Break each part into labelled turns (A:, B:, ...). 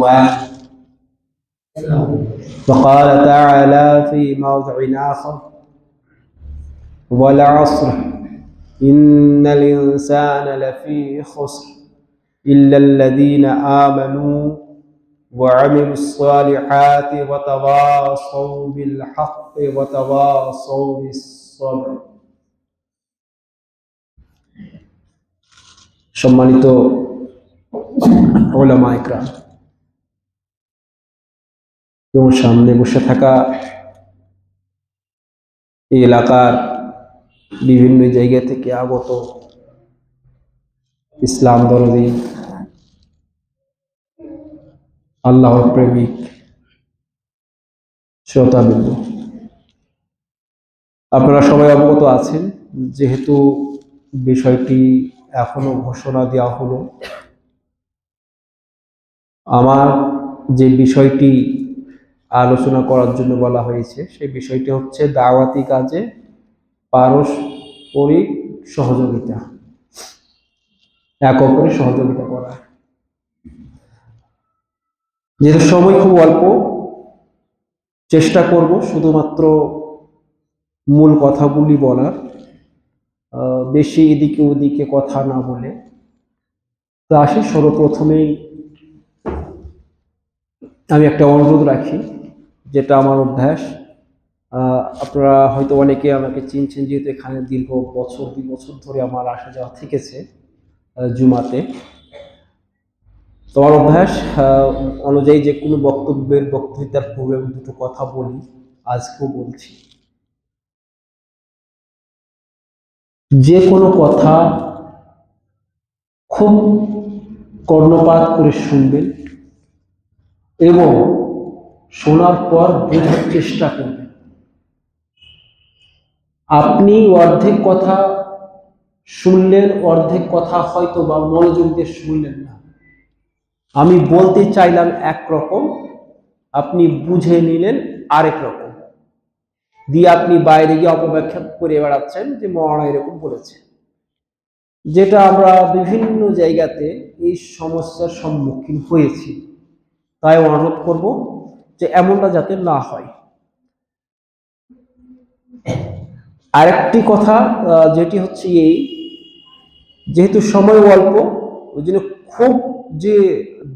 A: عدوان. وقال تعالى في موضع آخر: والعصر إن الإنسان لفي خسر إلا الذين آمنوا وعملوا الصالحات وتواصوا بالحق وتواصوا بالصبر. সম্মানিত উলামা ইকরাম এবং সামনে বসে থাকা এই এলাকার বিভিন্ন জায়গা থেকে আগত ইসলাম দরদি আল্লাহর প্রেমিক শ্রোতাবৃন্দ, আপনারা সবাই অবগত আছেন, যেহেতু বিষয়টি এখনো ঘোষণা দেওয়া হলো, আমার যে বিষয়টি আলোচনা করার জন্য বলা হয়েছে সেই বিষয়টি হচ্ছে দাওয়াতি কাজে পারস্পরিক সহযোগিতা, এক অপরের সহযোগিতা করা। যেহেতু সময় খুব অল্প, চেষ্টা করব শুধুমাত্র মূল কথাগুলি বলার, বেশি এদিকে ওদিকে কথা না বলে। তো আসি, সর্বপ্রথমেই আমি একটা অনুরোধ রাখি, যেটা আমার অভ্যাস। আপনারা হয়তো অনেকে আমাকে চিনছেন, যেহেতু এখানে দীর্ঘ বছর 2 বছর ধরে আমার আসা যাওয়া থেকেছে জুমাতে। তোমার অভ্যাস অনুযায়ী যে কোনো বক্তৃতার পূর্বে আমি দুটো কথা বলি, আজকেও বলছি। যে কোনো কথা খুব কর্ণপাত করে শুনবেন এবং শোনার পর বোঝার চেষ্টা করবেন। আপনি অর্ধেক কথা শুনলেন, অর্ধেক কথা হয়তো বা মনোযোগ দিয়ে শুনলেন না। আমি বলতে চাইলাম একরকম, আপনি বুঝে নিলেন আরেক রকম, দিয়ে আপনি বাইরে গিয়ে অপব্যাখ্যা করে বেড়াচ্ছেন যে মৌলানা এরকম বলেছে। যেটা আমরা বিভিন্ন জায়গাতে এই সমস্যার সম্মুখীন হয়েছি। তাই অনুরোধ করব যে এমনটা যাতে না হয়। আরেকটি কথা যেটি হচ্ছে এই, যেহেতু সময় অল্প, ওই জন্য খুব যে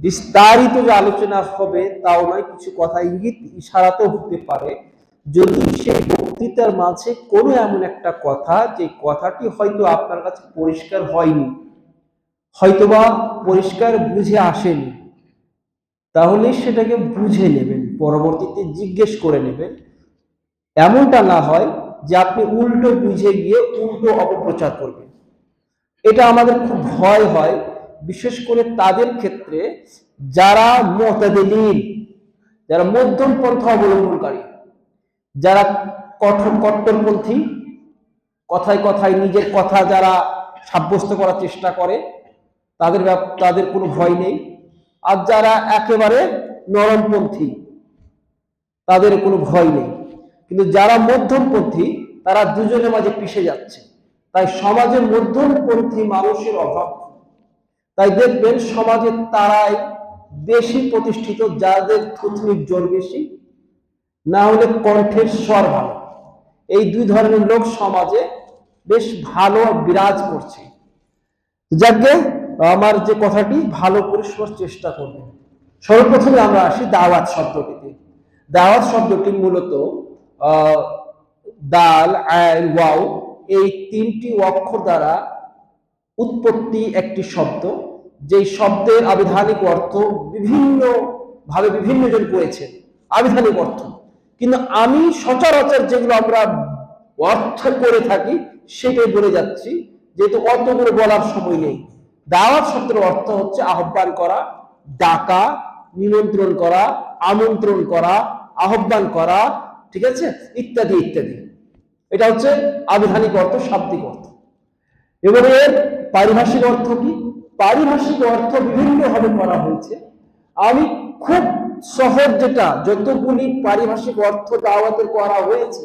A: বিস্তারিত যে আলোচনা হবে তাও নয়, কিছু কথা ইঙ্গিত ইশারাতেও হতে পারে। যদি সেই বক্তৃতার মাঝে কোনো এমন একটা কথা, যে কথাটি হয়তো আপনার কাছে পরিষ্কার হয়নি, হয়তোবা পরিষ্কার বুঝে আসেনি, তাহলে সেটাকে বুঝে নেবেন, পরবর্তীতে জিজ্ঞেস করে নেবেন। এমনটা না হয় যে আপনি উল্টো বুঝে গিয়ে উল্টো অপপ্রচার করবেন। এটা আমাদের খুব ভয় হয়, বিশেষ করে তাদের ক্ষেত্রে যারা মুতাদিলিন, যারা মধ্যম পন্থা অবলম্বনকারী, যারা কট্টরপন্থী, কথায় কথায় নিজের কথা যারা সাব্যস্ত করার চেষ্টা করে, তাদের কোনো ভয় নেই। আর যারা একেবারে নরমপন্থী, তাদের কোনো ভয় নেই। কিন্তু যারা মধ্যমপন্থী, তারা দুজনের মাঝে পিষে যাচ্ছে। তাই সমাজে মধ্যমপন্থী মানুষের অভাব। তাই দেখবেন সমাজে তারাই বেশি প্রতিষ্ঠিত, যাদের থুতনির জোর বেশি, না হলে কণ্ঠের স্বর ভালো। এই 2 ধরনের লোক সমাজে বেশ ভালো বিরাজ করছে। যাকে আমার যে কথাটি ভালো করে শোনার চেষ্টা করবেন। সর্বপ্রথমে আমরা আসি দাওয়াত শব্দটিতে। দাওয়াত শব্দটি মূলত দাল, আইন, ওয়াও এই 3টি অক্ষর দ্বারা উৎপত্তি একটি শব্দ, যেই শব্দের আবিধানিক অর্থ বিভিন্ন ভাবে বিভিন্ন জন করেছেন আবিধানিক অর্থ। কিন্তু আমি সচরাচর যেগুলো আমরা অর্থ করে থাকি সেটাই বলে যাচ্ছি, যেহেতু অতগুলো বলার সময় নেই। দাওয়াত শব্দের অর্থ হচ্ছে আহ্বান করা, ডাকা, নিমন্ত্রণ করা, আমন্ত্রণ করা, আহ্বান করা, ঠিক আছে, ইত্যাদি ইত্যাদি। এটা হচ্ছে আবিধানিক অর্থ, শাব্দিক অর্থ। এবারে এর পারিভাষিক অর্থ কি? পারিভাষিক অর্থ বিভিন্ন ভাবে করা হয়েছে। আমি খুব সহজ, যেটা যতগুলি পারিভাষিক অর্থ দাওয়াতের করা হয়েছে,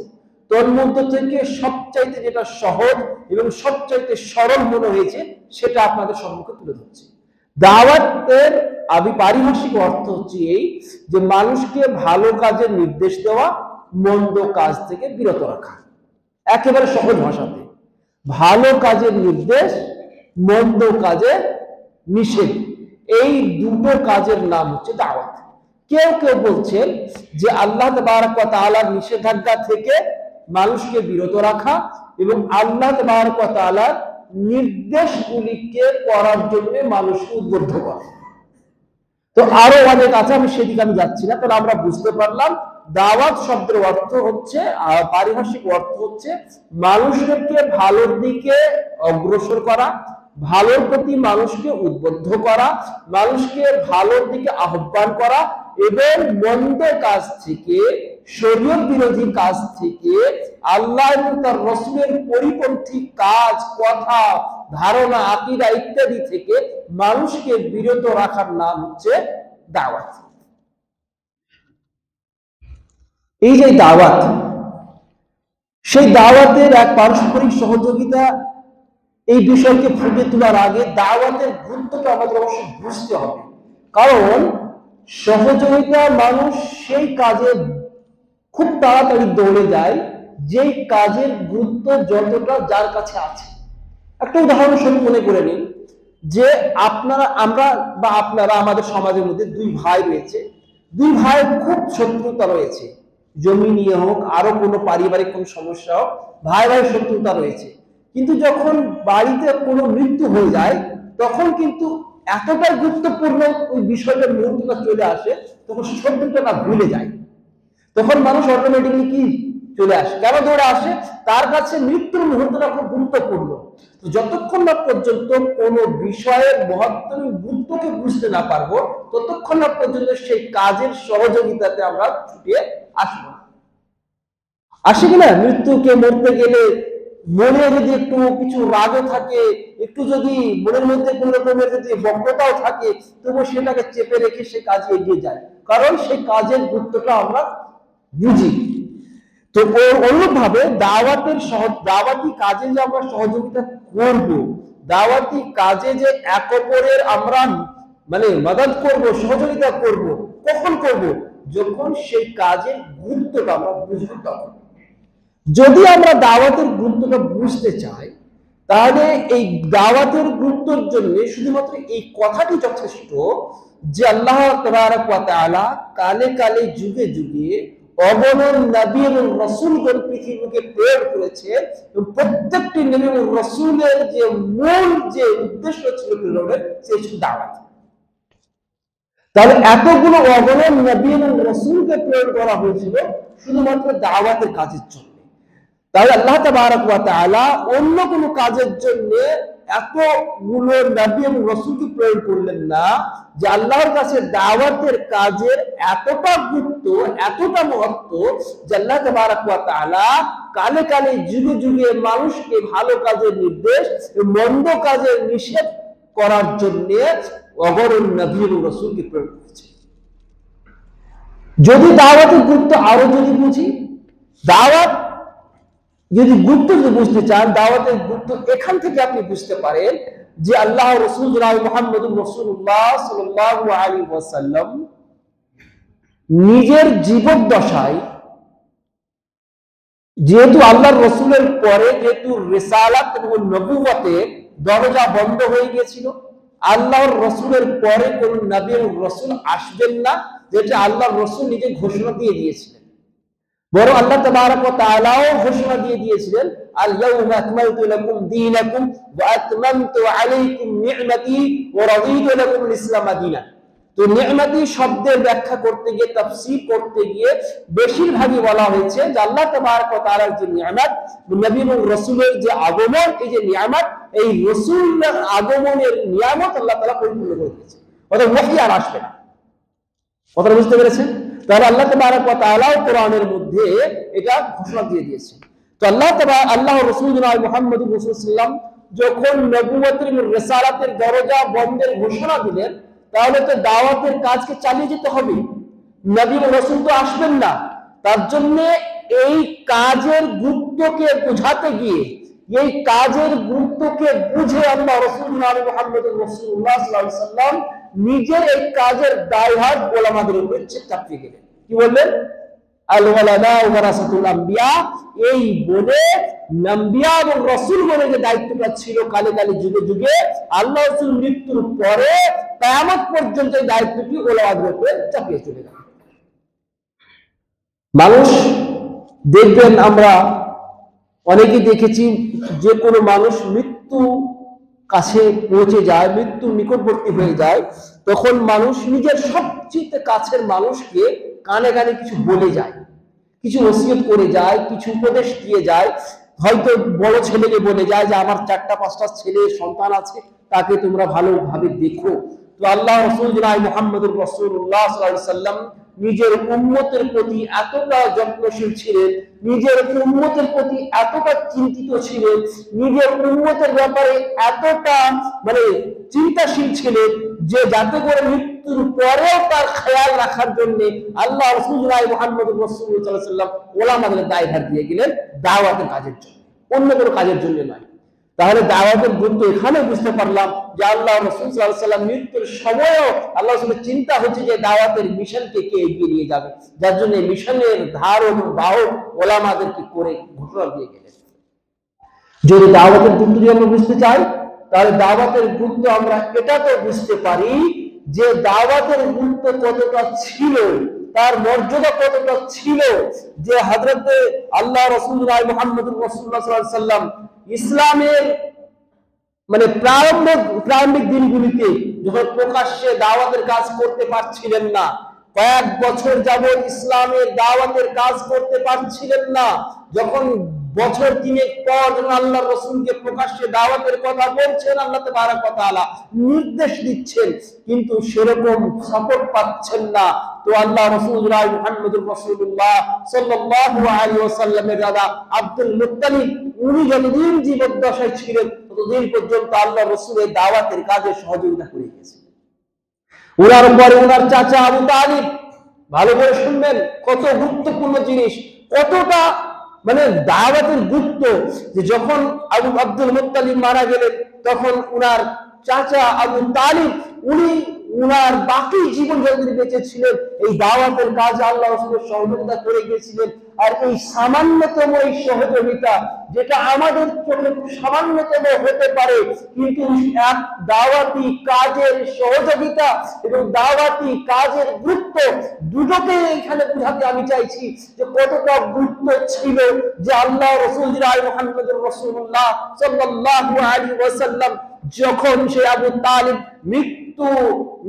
A: তোর মধ্যে থেকে সবচাইতে যেটা সহজ এবং সবচাইতে সরল মনে হয়েছে সেটা আপনাদের সম্মুখে তুলে ধরছি। দাওয়াতের পারিভাষিক অর্থ হচ্ছে এই যে মানুষকে ভালো কাজের নির্দেশ দেওয়া, মন্দ কাজ থেকে বিরত রাখা। একেবারে সহজ ভাষাতে ভালো কাজের নির্দেশ, মন্দ কাজের নিষেধ, এই দুটো কাজের নাম হচ্ছে দাওয়াত। কেউ কেউ বলছেন যে আল্লাহ তাবারক ওয়া তাআলার নিষেধাজ্ঞা থেকে মানুষকে বিরত রাখা এবং আল্লাহ তাবারক ওয়া তাআলার নির্দেশগুলিকে করার জন্য মানুষকে উদ্বুদ্ধ করা। তো আরো অনেক আছে, আমি সেদিকে আমি যাচ্ছি না। তাহলে আমরা বুঝতে পারলাম দাওয়াত শব্দের অর্থ হচ্ছে, পারিভাষিক অর্থ হচ্ছে মানুষদেরকে ভালোর দিকে অগ্রসর করা, ভালোর প্রতি মানুষকে উদ্বুদ্ধ করা, মানুষকে ভালোর দিকে আহ্বান করা এবং মন্দ কাজ থেকে, শরীয়ত বিরোধী কাজ থেকে, আল্লাহ এবং তার রাসূলের পরিপন্থী কাজ, কথা, ধারণা, আকীদা ইত্যাদি থেকে মানুষকে বিরত রাখার নাম হচ্ছে দাওয়াত। এই যে দাওয়াত, সেই দাওয়াতের এক পারস্পরিক সহযোগিতা, এই বিষয়কে ফুটে তোলার আগে দাওয়াতের গুরুত্বটা আমাদের অবশ্যই বুঝতে হবে। কারণ সহযোগিতা মানুষ সেই কাজে খুব তাড়াতাড়ি দৌড়ে যায় যেই কাজের গুরুত্ব যতটা যার কাছে আছে। একটা উদাহরণস্বরূপ মনে করে নিন যে আপনারা আমাদের সমাজের মধ্যে দুই ভাই রয়েছে, দুই ভাইয়ের খুব শত্রুতা রয়েছে, জমি নিয়ে হোক, আরো কোনো পারিবারিক কোনো সমস্যা হোক, ভাই ভাইয়ের শত্রুতা রয়েছে। কিন্তু যখন বাড়িতে কোনো মৃত্যু হয়ে যায় তখন কিন্তু এতটাই গুরুত্বপূর্ণ ওই বিষয়টার মুহূর্তটা চলে আসে, তখন শত্রুতা ভুলে যায়। তখন মানুষ অটোমেটিকলি কি চলে আসে, কেন দৌড়ে আসে? তার কাছে মৃত্যুর মুহূর্তটা খুব গুরুত্বপূর্ণ। যতক্ষণ না পর্যন্ত কোনো বিষয়ের মহত্ব গুরুত্বকে বুঝতে না পারবো, ততক্ষণ না পর্যন্ত সেই কাজের সহযোগিতাতে আমরা ছুটে আসবো। আসে কিনা? মৃত্যুকে মরতে গেলে মনে যদি একটু কিছু রাগও থাকে, একটু যদি মনের মধ্যে কোন রকমের যদি বক্রতাও থাকে, তবু সেটাকে চেপে রেখে সে কাজে এগিয়ে যায়, কারণ সেই কাজের গুরুত্বটা আমরা বুঝি। তো অনুরূপভাবে দাওয়াতি কাজে যে আমরা সহযোগিতা করব, দাওয়াতি কাজে যে এক অপরের আমরা মদদ করব, সহযোগিতা করব, কখন করব? যখন সেই কাজের গুরুত্বটা আমরা বুঝব। তখন যদি আমরা দাওয়াতের গুরুত্বটা বুঝতে চাই, তাহলে এই দাওয়াতের গুরুত্বের জন্য শুধুমাত্র এই কথাটি যথেষ্ট যে আল্লাহ তাবারক ওয়া তাআলা কালে কালে, যুগে যুগে অগণন নবী এবং রাসূলগণ পৃথিবীকে প্রেরণ করেছে, এবং প্রত্যেকটি নবী এবং রাসূলের যে মূল যে উদ্দেশ্য ছিল প্রেরণের, সেই ছিল দাওয়াত। তাহলে এতগুলো অগণন নবী এবং রাসূলকে প্রেরণ করা হয়েছিল শুধুমাত্র দাওয়াতের কাজের জন্য। তাহলে আল্লাহ তাবারক ওয়া তাআলা অন্য কোনো কাজের জন্য এতগুলো নবী এবং রাসূলকে প্রেরণ করলেন না, যে আল্লাহর কাছে দাওয়াতের কাজের এতটা গুরুত্ব, এতটা মহত্ব যে আল্লাহ তাবারক ওয়া তাআলা কালে কালে, যুগে যুগে মানুষকে ভালো কাজের নির্দেশ, মন্দ কাজের নিষেধ করার জন্য অগণন নবী এবং রাসূলকে প্রেরণ করেছে। যদি দাওয়াতের গুরুত্ব আরো যদি বুঝি, দাওয়াত যদি গুরুত্ব বুঝতে চান, দাওয়াতের গুরুত্ব এখান থেকে আপনি বুঝতে পারেন যে আল্লাহ রাসূল জনাব মুহাম্মদুর রাসূলুল্লাহ সাল্লাল্লাহু আলাইহি ওয়াসাল্লাম নিজের জীবদ্দশায়, যেহেতু আল্লাহর রাসূলের পরে যেহেতু রিসালাত এবং নবুয়তের দরজা বন্ধ হয়ে গিয়েছিল, আল্লাহর রাসূলের পরে কোন নবী এবং রাসূল আসবেন না, যেটা আল্লাহর রাসূল নিজে ঘোষণা দিয়ে দিয়েছিলেন। বরং আল্লাহ তাবারক ওয়া তাআলাও ঘোষণা দিয়ে দিয়েছিলেন, আল ইয়াউমা আকমালতু লাকুম দীনাকুম ওয়া আতমামতু আলাইকুম নি'মাতি ওয়া রাদিতু লাকুম আল ইসলাম দীনা। তো নি'মাতি শব্দের ব্যাখ্যা করতে গিয়ে, তাফসীর করতে গিয়ে বেশিরভাগই বলা হয়েছে যে আল্লাহ তাবারক ওয়া তাআলার যে নিয়ামত, নবী এবং রাসূলের যে আগমন, এই যে নিয়ামত, এই রাসূলের আগমনের নিয়ামত আল্লাহ তাআলা পরিপূর্ণ করে দিয়েছেন, অর্থাৎ ওহী আর আসবে না। কথা বুঝতে পেরেছেন? তাহলে আল্লাহ তাবারক ওয়া তাআলা কোরআনের মধ্যে এটা ঘোষণা দিয়ে দিয়েছে। তো আল্লাহ রাসূল জনাব মুহাম্মদুর রাসূলুল্লাহ যখন নবুয়তের এবং রিসালাতের দরজা বন্ধের ঘোষণা দিলেন, তাহলে তো দাওয়াতের কাজকে চালিয়ে যেতে হবে। নবী এবং রাসূল তো আসবেন না, তার জন্য এই কাজের গুরুত্বকে বোঝাতে গিয়ে, এই কাজের গুরুত্বকে বুঝে আল্লাহ রাসূল নবী মুহাম্মদুর রাসূলুল্লাহ সাল্লাল্লাহু আলাইহি ওয়াসাল্লাম নিজের এই কাজের দায়ভার ওলামাদের উপর চাপিয়ে গেলেন। কি বললেন? আল উলামা ওয়ারাসাতুল আম্বিয়া, এই বলে নবিয়া এবং রাসূলগণের যে দায়িত্বটা ছিল কালে কালে যুগে যুগে, আল্লাহ রাসূল মৃত্যুর পরে কিয়ামত পর্যন্ত এই দায়িত্বটি ওলামাদের উপর চাপিয়ে চলে গেল। মানুষ দেখবেন, আমরা অনেকে দেখেছি, যে কোনো মানুষ মৃত্যু কাছে পৌঁছে যায়, মৃত্যুর নিকটবর্তী হয়ে যায়, তখন মানুষ নিজের সবচেয়ে কাছের মানুষকে কানে কানে কিছু বলে যায়, কিছু ওসিয়ত করে যায়, কিছু উপদেশ দিয়ে যায়। হয়তো বড় ছেলেকে বলে যায় যে আমার 4টা 5টা ছেলে সন্তান আছে, তাকে তোমরা ভালোভাবে দেখো। তো আল্লাহ রাসূল জনাব মুহাম্মদুর রাসূলুল্লাহ সাল্লাল্লাহু আলাইহি ওয়াসাল্লাম নিজের উম্মতের প্রতি এতটা যত্নশীল ছিলেন, নিজের উম্মতের প্রতি এতটা চিন্তিত ছিলেন, নিজের উম্মতের ব্যাপারে এতটা চিন্তাশীল ছিলেন যে যাতে করে মৃত্যুর পরেও তার খেয়াল রাখার জন্য আল্লাহ রাসূল মুহাম্মদুর রাসূলুল্লাহ সাল্লাল্লাহু আলাইহি ওয়াসাল্লাম ওলামাদের দায়ভার দিয়ে গেলেন দাওয়াতের কাজের জন্য, অন্য কোনো কাজের জন্য নয়। তাহলে দাওয়াতের গুরুত্ব এখানে বুঝতে পারলাম যে আল্লাহ রাসূল সাল্লাল্লাহু আলাইহি ওয়াসাল্লাম মৃত্যুর সময়ও আল্লাহ রাসূলের চিন্তা হচ্ছে যে দাওয়াতের মিশনকে কে এগিয়ে নিয়ে যাবে, যার জন্য মিশনের ধার এবং বাহক ওলামাদেরকে করে ঘোষণা দিয়ে গেলেন। যদি দাওয়াতের গুরুত্ব যদি আমরা বুঝতে চাই, তাহলে দাওয়াতের গুরুত্ব আমরা এটাতে বুঝতে পারি যে দাওয়াতের গুরুত্ব কতটা ছিল, তার মর্যাদা কতটা ছিল, যে হযরতে আল্লাহ রাসূল মুহাম্মদুর রাসূলুল্লাহ সাল্লাল্লাহু আলাইহি ওয়াসাল্লাম ইসলামের প্রারম্ভিক দিনগুলিতে যখন প্রকাশ্যে দাওয়াতের কাজ করতে পারছিলেন না, কয়েক বছর যাবত ইসলামের দাওয়াতের কাজ করতে পারছিলেন না, যখন বছর 3 পর যখন আল্লাহ রাসূলকে প্রকাশ্যে দাওয়াতের কথা বলছেন, আল্লাহ তাবারক ওয়া তাআলা নির্দেশ দিচ্ছেন, কিন্তু সেরকম সাপোর্ট পাচ্ছেন না। তো আল্লাহ রাসূল মুহাম্মদুর রাসূলুল্লাহ সাল্লাল্লাহু আলাইহি ওয়াসাল্লামের দাদা আব্দুল মুত্তালিব, উনি যতদিন জীবদ্দশায় ছিলেন ততদিন পর্যন্ত আল্লাহ রাসূলের দাওয়াতের কাজে সহযোগিতা করে গেছেন। ওনার পরে ওনার চাচা আবু তালিব, ভালো করে শুনবেন, কত গুরুত্বপূর্ণ জিনিস, কতটা দাওয়াতের গুরুত্ব, যে যখন আব্দুল মুত্তালিব মারা গেলেন তখন উনার চাচা আবু তালিব উনি উনার বাকি জীবন যতদিন বেঁচে ছিলেন এই দাওয়াতের কাজে আল্লাহ রাসূলের সহযোগিতা করে গিয়েছিলেন। আর এই সামান্যতম এই সহযোগিতা, যেটা আমাদের চোখে সামান্যতম হতে পারে, কিন্তু এক দাওয়াতি কাজের সহযোগিতা এবং দাওয়াতি কাজের গুরুত্ব দুটোকে এখানে বুঝাতে আমি চাইছি যে কতটা গুরুত্ব ছিল, যে আল্লাহ রাসূল মুহাম্মদুর রাসূলুল্লাহ সাল্লাল্লাহু আলাইহি ওয়াসাল্লাম যখন সে আবু তালিব মৃত্যু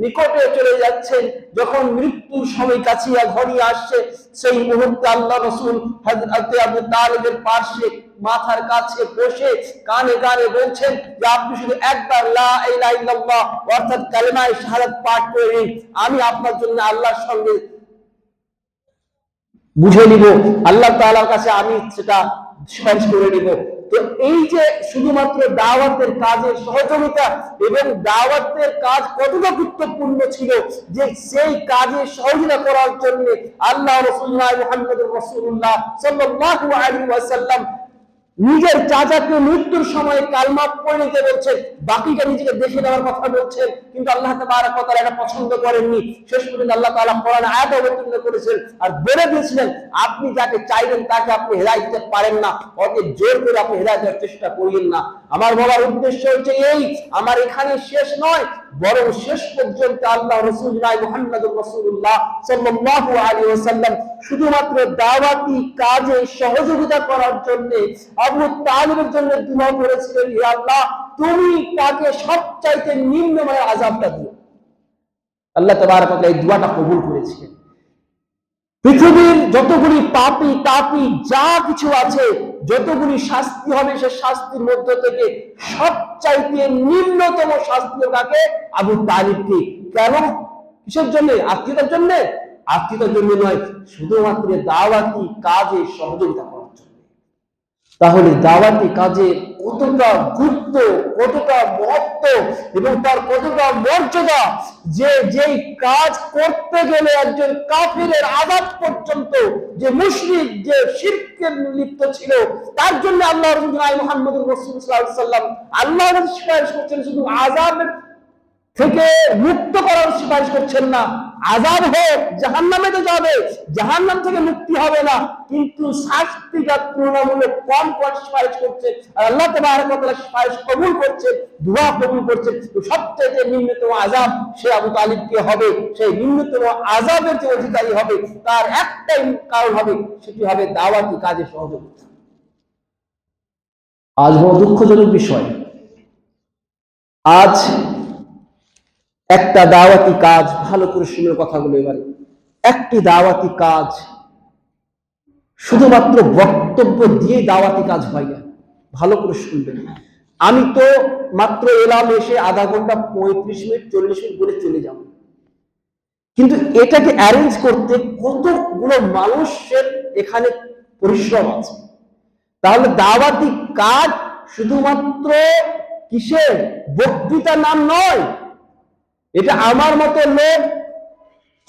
A: নিকটে চলে যাচ্ছেন, যখন মৃত্যুর সময় কাছিয়া ঘনিয়ে আসছে, সেই মুহূর্তে আল্লাহ রাসূল হযরত আবু তালিবের পাশে মাথার কাছে বসে কানে কানে বলছেন যে আপনি শুধু একবার লা ইলাহা ইল্লাল্লাহ অর্থাৎ কালেমায়ে শাহাদাত পাঠ করে নিন, আমি আপনার জন্য আল্লাহর সঙ্গে বুঝে নিব, আল্লাহ তাআলার কাছে আমি সেটা সুপারিশ করে নিব। তো এই যে শুধুমাত্র দাওয়াতের কাজের সহযোগিতা এবং দাওয়াতের কাজ কতটা গুরুত্বপূর্ণ ছিল, যে সেই কাজে সহযোগিতা করার জন্য আল্লাহ রাসূল মুহাম্মদুর রাসূলুল্লাহ সাল্লাল্লাহু আলাইহি ওয়াসাল্লাম নিজের চাচাকে মৃত্যুর সময় কালমা পড়ে নিতে বলছেন, বাকিটা নিজেকে দেখে নেওয়ার কথা বলছেন, কিন্তু আল্লাহ তাবারক ওয়া তাআলা এটা পছন্দ করেননি। শেষ পর্যন্ত আল্লাহ তাআলা কোরআনে আয়াত অবতীর্ণ করেছেন আর বলে দিয়েছিলেন আপনি যাকে চাইবেন তাকে আপনি হেদায়েত দিতে পারেন না, অতএব জোর করে আপনি হেদায়েত দেওয়ার চেষ্টা করিয়েন না। আমার বলার উদ্দেশ্য হচ্ছে এই, আমার এখানে শেষ নয়, বরং শেষ পর্যন্ত আল্লাহ রাসূল মুহাম্মদুর রাসূলুল্লাহ সাল্লাল্লাহু আলাইহি ওয়াসাল্লাম শুধুমাত্র দাওয়াতি কাজে সহযোগিতা করার জন্য আবু তালিবের জন্য দুআ করেছিলেন, হে আল্লাহ তুমি তাকে সবচাইতে নিম্নমানের আযাবটা দিও। আল্লাহ তাবারক ওয়া তাআলা এই দুআটা কবুল করেছিলেন। পৃথিবীর যতগুলি পাপী তাপী যা কিছু আছে, যতগুলি শাস্তি হবে, সে শাস্তির মধ্য থেকে সবচাইতে নিম্নতম শাস্তি কাকে? আবু তালিবকে। কেন? কিসের জন্য? আত্মীয়তার জন্য? আত্মীয়তার জন্য নয়, শুধুমাত্র দাওয়াতি কাজে সহযোগিতা করার জন্য। তাহলে দাওয়াতি কাজে কত কতটা গুরুত্ব, কতটা মহত্ব এবং তার কতটা মর্যাদা, যে যেই কাজ করতে গেলে একজন কাফিরের আযাব পর্যন্ত, যে মুশরিক, যে শিরকে লিপ্ত ছিল, তার জন্য আল্লাহ রাসূল মুহাম্মদুর রাসূলুল্লাহ সাল্লাল্লাহু আলাইহি ওয়াসাল্লাম আল্লাহর কাছে সুপারিশ করছেন, শুধু আযাব থেকে মুক্ত করার সুপারিশ করছেন না, আযাব হোক, জাহান্নামে তো যাবে, জাহান্নাম থেকে মুক্তি হবে না, কিন্তু শাস্তিটা তুলনামূলক কম করার সুপারিশ করছে। আর আল্লাহ তাবারক ওয়া তাআলা সুপারিশ কবুল করছেন, দোয়া কবুল করছেন। তো সবচেয়ে নিম্নতম আযাব সে আবু তালিবকে হবে, সেই নিম্নতম আযাবের যে অধিকারী হবে, তার একটাই কারণ হবে, সেটি হবে দাওয়াতি কাজে সহযোগিতা। আজ বড় দুঃখজনক বিষয়, আজ একটা দাওয়াতি কাজ, ভালো করে শুনে কথাগুলো এবারে, একটি দাওয়াতি কাজ শুধুমাত্র বক্তব্য দিয়ে দাওয়াতি কাজ হয় না। ভালো করে শুনবেন। আমি তো মাত্র এলাম, এসে আধা ঘন্টা 35 মিনিট 40 মিনিট বলে চলে যাব, কিন্তু এটাকে অ্যারেঞ্জ করতে কতগুলো মানুষের এখানে পরিশ্রম আছে। তাহলে দাওয়াতি কাজ শুধুমাত্র কিসের বক্তৃতার নাম নয়। এটা আমার মতো লোক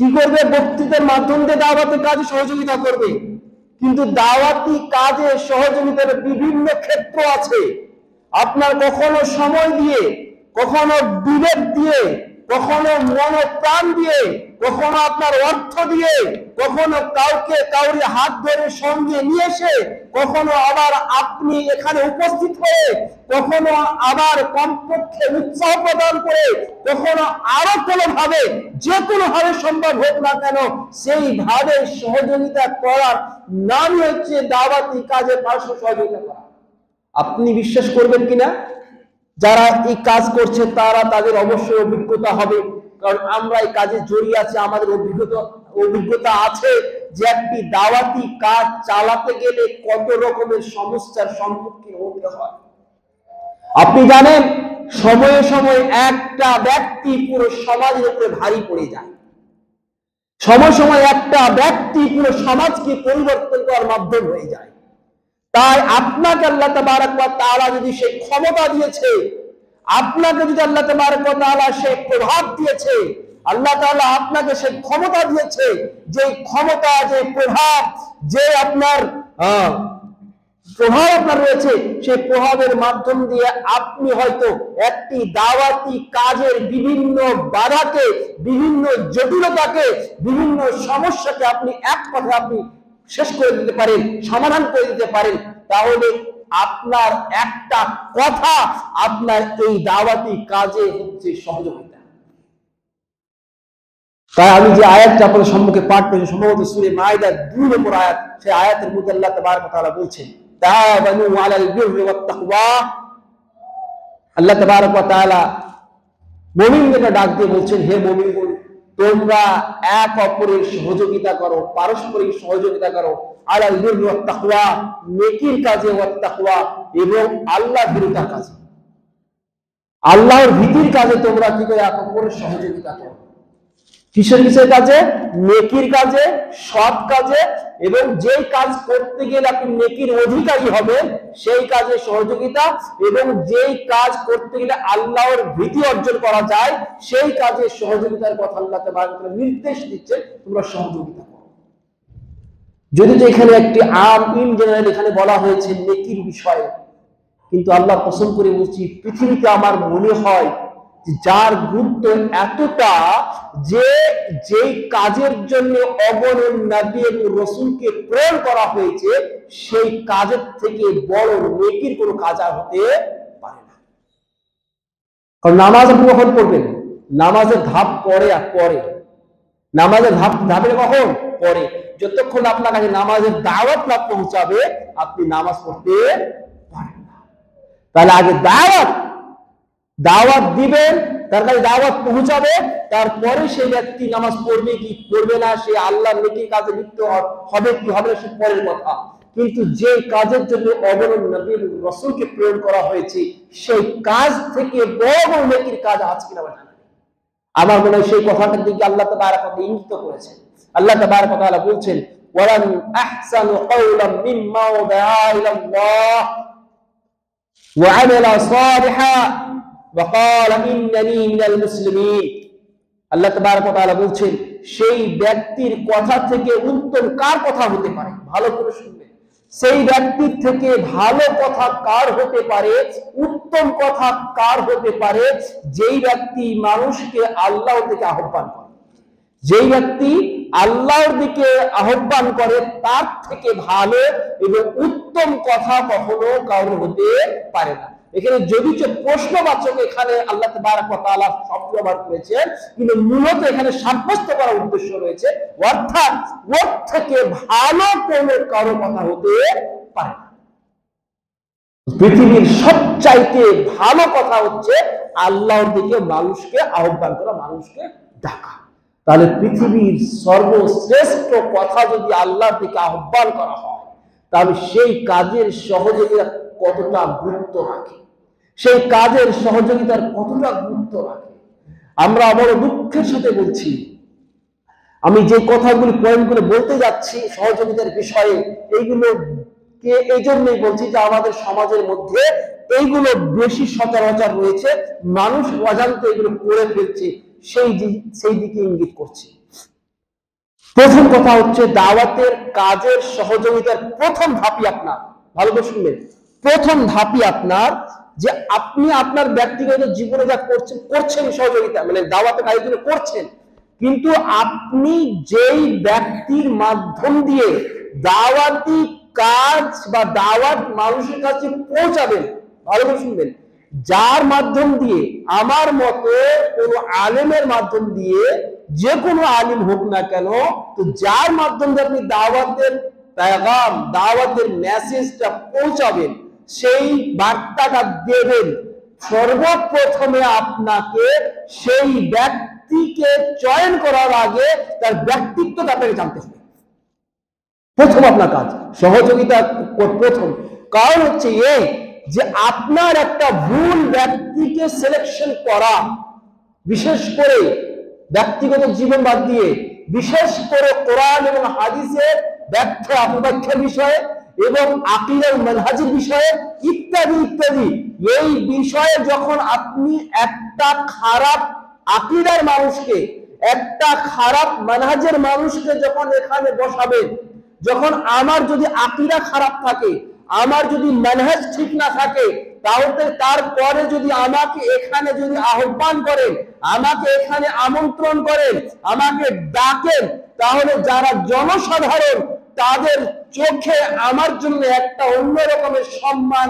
A: কি করবে, বক্তৃতার মাধ্যম দিয়ে দাওয়াতি কাজে সহযোগিতা করবে, কিন্তু দাওয়াতি কাজে সহযোগিতার বিভিন্ন ক্ষেত্র আছে। আপনার কখনো সময় দিয়ে, কখনো বিবেক দিয়ে, কখনো মন প্রাণ দিয়ে, কখনো আপনার অর্থ দিয়ে, কখনো কাউকে কাউরি হাত ধরে সঙ্গে নিয়ে এসে, কখনো আবার আপনি এখানে উপস্থিত হয়ে, কখনো আবার কমপক্ষে উৎসাহ প্রদান করে, কখনো আরো কোনো ভাবে, যে কোনো ভাবে সম্ভব হোক না কেন, সেই ভাবে সহযোগিতা করার নামই হচ্ছে দাওয়াতি কাজে পার্শ্ব সহযোগিতা করা। আপনি বিশ্বাস করবেন কিনা, যারা এই কাজ করছে তারা, তাদের অবশ্যই অভিজ্ঞতা হবে, কারণ আমরা এই কাজে জড়িয়ে আছি, আমাদের অভিজ্ঞতা আছে যে একটি দাওয়াতি কাজ চালাতে গেলে কত রকমের সমস্যার সম্মুখীন হতে হয়। আপনি জানেন, সময়ে সময়ে একটা ব্যক্তি পুরো সমাজের উপরে ভারী পড়ে যায়, সময় সময় একটা ব্যক্তি পুরো সমাজকে পরিবর্তন করার মাধ্যম হয়ে যায়। তাই আপনাকে আল্লাহ তাবারক ওয়া তাআলা যদি সেই ক্ষমতা দিয়েছে, আপনাকে যদি আল্লাহ তাবারক ওয়া তাআলা সেই প্রভাব দিয়েছে, আল্লাহ তাআলা আপনাকে সেই ক্ষমতা দিয়েছে, যে ক্ষমতা, যে প্রভাব, যে আপনার প্রভাব আপনার রয়েছে, সেই প্রভাবের মাধ্যম দিয়ে আপনি হয়তো একটি দাওয়াতি কাজের বিভিন্ন বাধাকে, বিভিন্ন জটিলতাকে, বিভিন্ন সমস্যাকে আপনি এক কথায় আপনি শেষ করে দিতে পারেন, সমাধান করে দিতে পারেন। তাহলে আপনার একটা কথা আপনার এই দাওয়াতি কাজে হচ্ছে সহযোগিতা। তাই আমি যে আয়াতটা আপনাদের সম্মুখে পাঠ করেছি, সম্ভবত সূরা মাইদার 2 নম্বর আয়াত, সেই আয়াতের মধ্যে আল্লাহ তাবারক ওয়া তাআলা বলছেন, তাআবানু আলাল বিররি ওয়াত তাকওয়া। আল্লাহ তাবারক ওয়া তাআলা মুমিনদেরকে ডাক দিয়ে বলছেন, হে মুমিনগণ, তোমরা এক অপরের সহযোগিতা করো, পারস্পরিক সহযোগিতা করো, আলাল বিররি ওয়াত তাকওয়া, নেকির কাজে, ওয়াত তাকওয়া, এবং আল্লাহ ভীরুতার কাজে, আল্লাহর ভীতির কাজে তোমরা কি করে এক অপরের সহযোগিতা করো। কিসের কিসের কাজে? নেকির কাজে, সৎ কাজে, এবং যেই কাজ করতে গেলে আপনি নেকির অধিকারী হবেন সেই কাজে সহযোগিতা, এবং যেই কাজ করতে গেলে আল্লাহর ভীতি অর্জন করা যায় সেই কাজে সহযোগিতার কথা আল্লাহ তাআলা নির্দেশ দিচ্ছে, তোমরা সহযোগিতা করো। যদি তো এখানে একটি ইন জেনারেল এখানে বলা হয়েছে নেকির বিষয়ে, কিন্তু আল্লাহ পছন্দ করে বলছি, পৃথিবীতে আমার মনে হয় যার গুরুত্ব এতটা যে যেই কাজের জন্য অগণন নবী এবং রাসূলকে প্রেরণ করা হয়েছে, সেই কাজের থেকে বড় নেকির কোনো কাজ আর হতে পারে না। কারণ নামাজ আপনি কখন পড়বেন? নামাজের ধাপ পরে আর পরে, নামাজের ধাপের কখন পরে, যতক্ষণ আপনার কাছে নামাজের দাওয়াত না পৌঁছাবে আপনি নামাজ পড়তে পারেন না। তাহলে আগে দাওয়াত দিবেন, তার কাছে দাওয়াত পৌঁছাবে, তারপরে সেই ব্যক্তি নামাজ পড়বে কি পড়বে না, সে আল্লাহর নেকির কাজে লিপ্ত হবে কি হবে না, সে পরের কথা। কিন্তু যে কাজের জন্য অগণন নবী এবং রাসূলকে প্রেরণ করা হয়েছে, সেই কাজ থেকে বড় বড় নেকির কাজ আছে কিনা জানা নেই। আমার মনে হয় সেই কথাটার দিকে আল্লাহ তাবারক ওয়া তাআলা ইঙ্গিত করেছেন। আল্লাহ তাবারক ওয়া তাআলা বলছেন, ওয়ালান আহসানু কাওলাম মিম্মা দাআ ইলাল্লাহ। وعمل صالحا وقال إنني من المسلمين। আল্লাহ তাবারক ওয়া তাআলা বলছেন সেই ব্যক্তির কথা থেকে উত্তম কার কথা হতে পারে? ভালো করে শুনবেন, সেই ব্যক্তির থেকে ভালো কথা কার হতে পারে, উত্তম কথা কার হতে পারে? যেই ব্যক্তি মানুষকে আল্লাহর দিকে আহ্বান করে, যেই ব্যক্তি আল্লাহর দিকে আহ্বান করে, তার থেকে ভালো এবং উত্তম কথা কখনো কারোর হতে পারে না। এখানে যদিচ প্রশ্নবাচক এখানে আল্লাহ তাবারক ওয়া তাআলা শব্দ ব্যবহার করেছেন, কিন্তু মূলত এখানে সাব্যস্ত করার উদ্দেশ্য রয়েছে, অর্থাৎ ওর থেকে ভালো কোনো কারো কথা হতে পারে না। পৃথিবীর সবচাইতে ভালো কথা হচ্ছে আল্লাহর দিকে মানুষকে আহ্বান করা, মানুষকে ডাকা। তাহলে পৃথিবীর সর্বশ্রেষ্ঠ কথা যদি আল্লাহর দিকে আহ্বান করা হয়, তাহলে সেই কাজের সহযোগিতা কতটা গুরুত্ব রাখে, সেই কাজের সহযোগিতার কতটা গুরুত্ব রাখে। আমরা বড় দুঃখের সাথে বলছি, আমি যে কথাগুলি পয়েন্টগুলো বলতে যাচ্ছি সহযোগিতার বিষয়ে, এইগুলো এই জন্যই বলছি যে আমাদের সমাজের মধ্যে এইগুলো বেশি সচরাচর রয়েছে, মানুষ অজান্তে এগুলো করে ফেলছে, সেই দিকে ইঙ্গিত করছে। প্রথম কথা হচ্ছে দাওয়াতের কাজের সহযোগিতার প্রথম ধাপই আপনার, ভালো করে শুনবেন, প্রথম ধাপই আপনার যে আপনি আপনার ব্যক্তিগত জীবনে যা করছেন সহযোগিতা, মানে দাওয়াতের কাজের জন্য করছেন, কিন্তু আপনি যেই ব্যক্তির মাধ্যম দিয়ে দাওয়াতি কাজ বা দাওয়াত মানুষের কাছে পৌঁছাবেন, ভালো করে শুনবেন, যার মাধ্যম দিয়ে, আমার মতে কোনো আলেমের মাধ্যম দিয়ে, যে কোনো আলিম হোক না কেন, তো যার মাধ্যম দিয়ে আপনি দাওয়াতের পেগাম, দাওয়াতের মেসেজটা পৌঁছাবেন, সেই বার্তাটা দেবেন, সর্বপ্রথমে আপনাকে সেই ব্যক্তিকে চয়ন করার আগে তার ব্যক্তিত্বটা আপনাকে জানতে হবে। প্রথম আপনার কাজ সহযোগিতা প্রথম কারণ হচ্ছে এই যে আপনার একটা ভুল ব্যক্তিকে সিলেকশন করা, বিশেষ করে ব্যক্তিগত জীবন বাদ দিয়ে, বিশেষ করে কোরআন এবং হাদিসের ব্যাখ্যা অপব্যাখ্যার বিষয়ে এবং আকীদার মানহাজের বিষয়ে ইত্যাদি ইত্যাদি, এই বিষয়ে যখন আপনি একটা খারাপ আকীদার মানুষকে, একটা খারাপ মানহাজের মানুষকে যখন এখানে বসাবেন, যখন আমার যদি আকীদা খারাপ থাকে, আমার যদি মানহাজ ঠিক না থাকে, তাহলে তারপরে যদি আমাকে এখানে যদি আহ্বান করেন, আমাকে এখানে আমন্ত্রণ করেন, আমাকে ডাকেন, তাহলে যারা জনসাধারণ তাদের চোখে আমার জন্য একটা অন্য রকমের সম্মান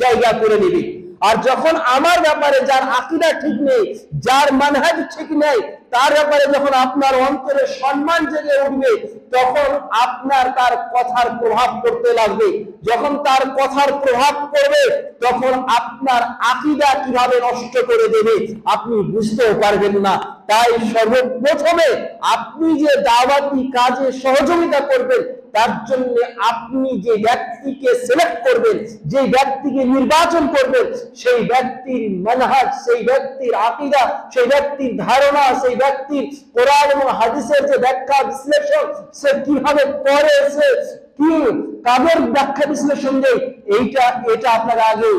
A: জায়গা করে নেবে। আর যখন আমার ব্যাপারে যার আকীদা ঠিক নেই, যার মানহাজ ঠিক নেই, তার ব্যাপারে যখন আপনার অন্তরে সম্মান জেগে উঠবে, তখন আপনার তার কথার প্রভাব পড়তে লাগবে। যখন তার কথার প্রভাব পড়বে, তখন আপনার আকীদা কিভাবে নষ্ট করে দেবে আপনি বুঝতেও পারবেন না। তাই সর্বপ্রথমে আপনি যে দাওয়াতি কাজে সহযোগিতা করবেন, তার জন্য আপনি যে ব্যক্তিকে সিলেক্ট করবেন, যে ব্যক্তিকে নির্বাচন করবেন, সেই ব্যক্তির মানহাজ, সেই ব্যক্তির আকীদা, সেই ব্যক্তির ধারণা, সেই ব্যক্তির কোরআন এবং হাদিসের যে ব্যাখ্যা বিশ্লেষণ সে কিভাবে করে, সে কি কাদের ব্যাখ্যা বিশ্লেষণ দেয়, এটা আপনার আগে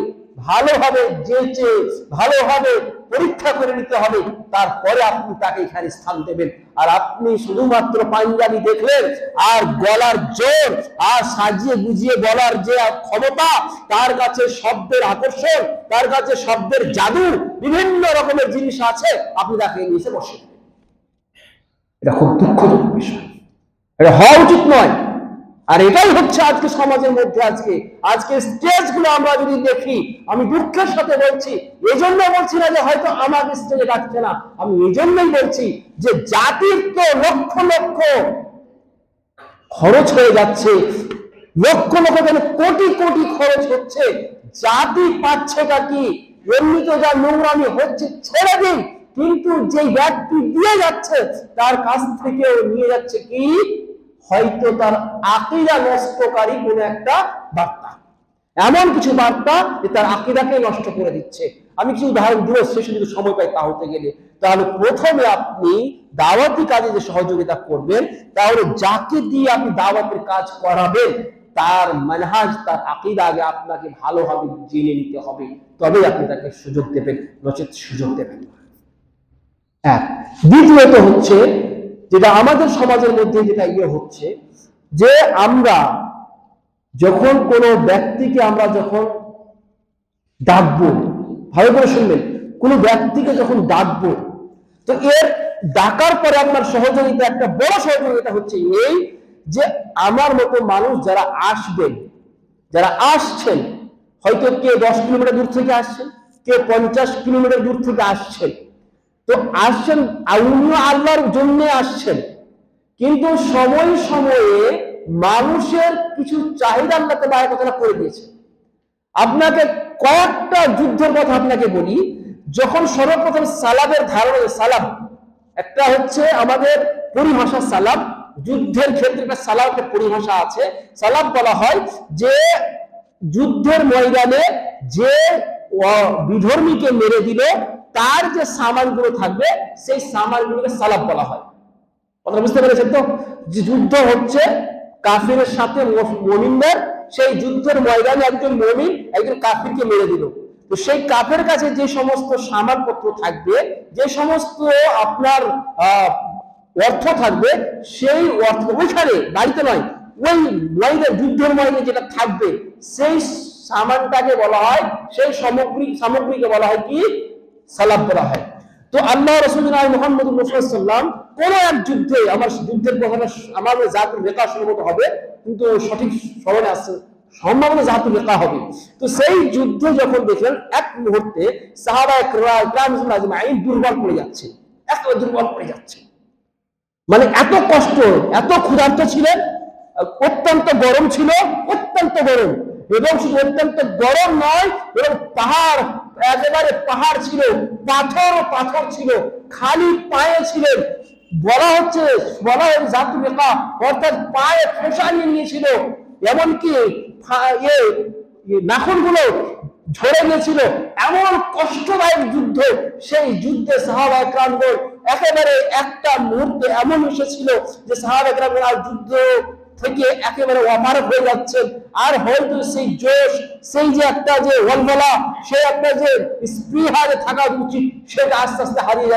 A: ভালোভাবে জেনে ভালোভাবে পরীক্ষা করে নিতে হবে, তারপরে আপনি তাকে এখানে স্থান দেবেন। আর আপনি শুধুমাত্র পাঞ্জাবি দেখলেন আর গলার জোর আর সাজিয়ে গুজিয়ে বলার যে ক্ষমতা, তার কাছে শব্দের আকর্ষণ, তার কাছে শব্দের জাদু, বিভিন্ন রকমের জিনিস আছে, আপনি তাকে নিচে বসে দেবেন। এটা খুব দুঃখজনক বিষয়, এটা হওয়া উচিত নয়। আর এটাই হচ্ছে আজকে সমাজের মধ্যে, আজকে স্টেজগুলো আমরা যদি দেখি, আমি দুঃখের সাথে বলছি, এজন্য বলছি না যে হয়তো আমার স্টেজে ডাকছে না, আমি এজন্যই বলছি যে জাতির তো লক্ষ লক্ষ খরচ হয়ে যাচ্ছে, লক্ষ লক্ষ কেন কোটি কোটি খরচ হচ্ছে, জাতি পাচ্ছেটা কি? এমনি তো যা নোংরামি হচ্ছে ছেড়ে দিন, কিন্তু যে ব্যক্তি দিয়ে যাচ্ছে তার কাছ থেকেও নিয়ে যাচ্ছে কি? হয়তো তার আকীদা নষ্টকারী কোন একটা বার্তা, এমন কিছু বার্তা যে তার আকীদাকে নষ্ট করে দিচ্ছে। আমি কিছু উদাহরণ দিব, শেষে যদি সময় পাই তা হতে গেলে। তাহলে প্রথমে আপনি দাওয়াতি কাজে যে সহযোগিতা করবেন, তাহলে যাকে দিয়ে আপনি দাওয়াতের কাজ করাবেন, তার মানহাজ, তার আকীদা আগে আপনাকে ভালোভাবে জেনে নিতে হবে, তবেই আপনি তাকে সুযোগ দেবেন, নচেত সুযোগ দেবেন না। এক। দ্বিতীয়ত হচ্ছে যেটা আমাদের সমাজের মধ্যে যেটা হচ্ছে যে আমরা যখন কোনো ব্যক্তিকে আমরা যখন ডাকবো, ভালো করে শুনবেন, কোনো ব্যক্তিকে যখন ডাকবো, তো এর ডাকার পরে আপনার সহযোগিতা, একটা বড় সহযোগিতা হচ্ছে এই যে আমার মতো মানুষ যারা আসবেন, যারা আসছেন, হয়তো কে 10 কিলোমিটার দূর থেকে আসছেন, কে 50 কিলোমিটার দূর থেকে আসছেন, তো আসছেন উনিও আল্লাহর জন্য আসছেন, কিন্তু সময় সময়ে মানুষের কিছু চাহিদা আল্লাহ তাআলা কথা করে দিয়েছে। আপনাকে কয়েকটা যুদ্ধের কথা আপনাকে বলি। যখন সর্বপ্রথম সালামের ধারণা, সালাম একটা হচ্ছে আমাদের পরিভাষা, সালাম যুদ্ধের ক্ষেত্রে একটা সালাম একটা পরিভাষা আছে। সালাম বলা হয় যে যুদ্ধের ময়দানে যে বিধর্মীকে মেরে দিল তার যে সামানগুলো থাকবে সেই সামানগুলোকে সালাম বলা হয়। কথা বুঝতে পেরেছেন তো? যে যুদ্ধ হচ্ছে কাফিরের সাথে মুমিনদের, সেই যুদ্ধের ময়দানে একজন মুমিন একজন কাফিরকে মেরে দিল, তো সেই কাফের কাছে যে সমস্ত সামানপত্র থাকবে, যে সমস্ত আপনার অর্থ থাকবে, সেই অর্থ ওইখানে বাড়িতে নয়, ওই ময়দানে, যুদ্ধের ময়দানে যেটা থাকবে সেই সামানটাকে বলা হয়, সেই সামগ্রীকে বলা হয় কি? সালাম বলা হয়। তো আল্লাহ রাসূলুল্লাহ মুহাম্মদুর রাসূলুল্লাহ কোন এক যুদ্ধে, আমার যুদ্ধের কথাটা আমার জাতুল রেখা সম্ভবত হবে, কিন্তু সঠিক স্মরণে আসছে, সম্ভাবনা জাতুল রেখা হবে। তো সেই যুদ্ধে যখন দেখলেন এক মুহূর্তে সাহাবায়ে কেরাম আজমাইন দুর্বল পড়ে যাচ্ছে, একেবারে দুর্বল পড়ে যাচ্ছে, মানে এত কষ্ট, এত ক্ষুধার্ত ছিলেন, অত্যন্ত গরম ছিল, অত্যন্ত গরম, এবং শুধু অত্যন্ত গরম নয়, এবং পাহাড়, একেবারে পাহাড় ছিল, পাথর ছিল, খালি পায়ে ছিলেন, বলা হচ্ছে জাতুল রেখা, অর্থাৎ পায়ে খোসা নিয়ে নিয়েছিল, এমনকি নাখুনগুলো ঝরে গিয়েছিল, এমন কষ্টদায়ক যুদ্ধ। সেই যুদ্ধে সাহাবায়ে কেরামগণ একেবারে একটা মুহূর্তে এমন এসেছিল যে সাহাবায়ে কেরামগণ আর যুদ্ধ থেকে একেবারে অপারগ হয়ে যাচ্ছেন, আর হয়তো সেই জোশ, সেই যে একটা যে ওয়ালওয়ালা, সেই একটা যে স্পৃহা থাকা উচিত, সেটা আস্তে আস্তে হারিয়ে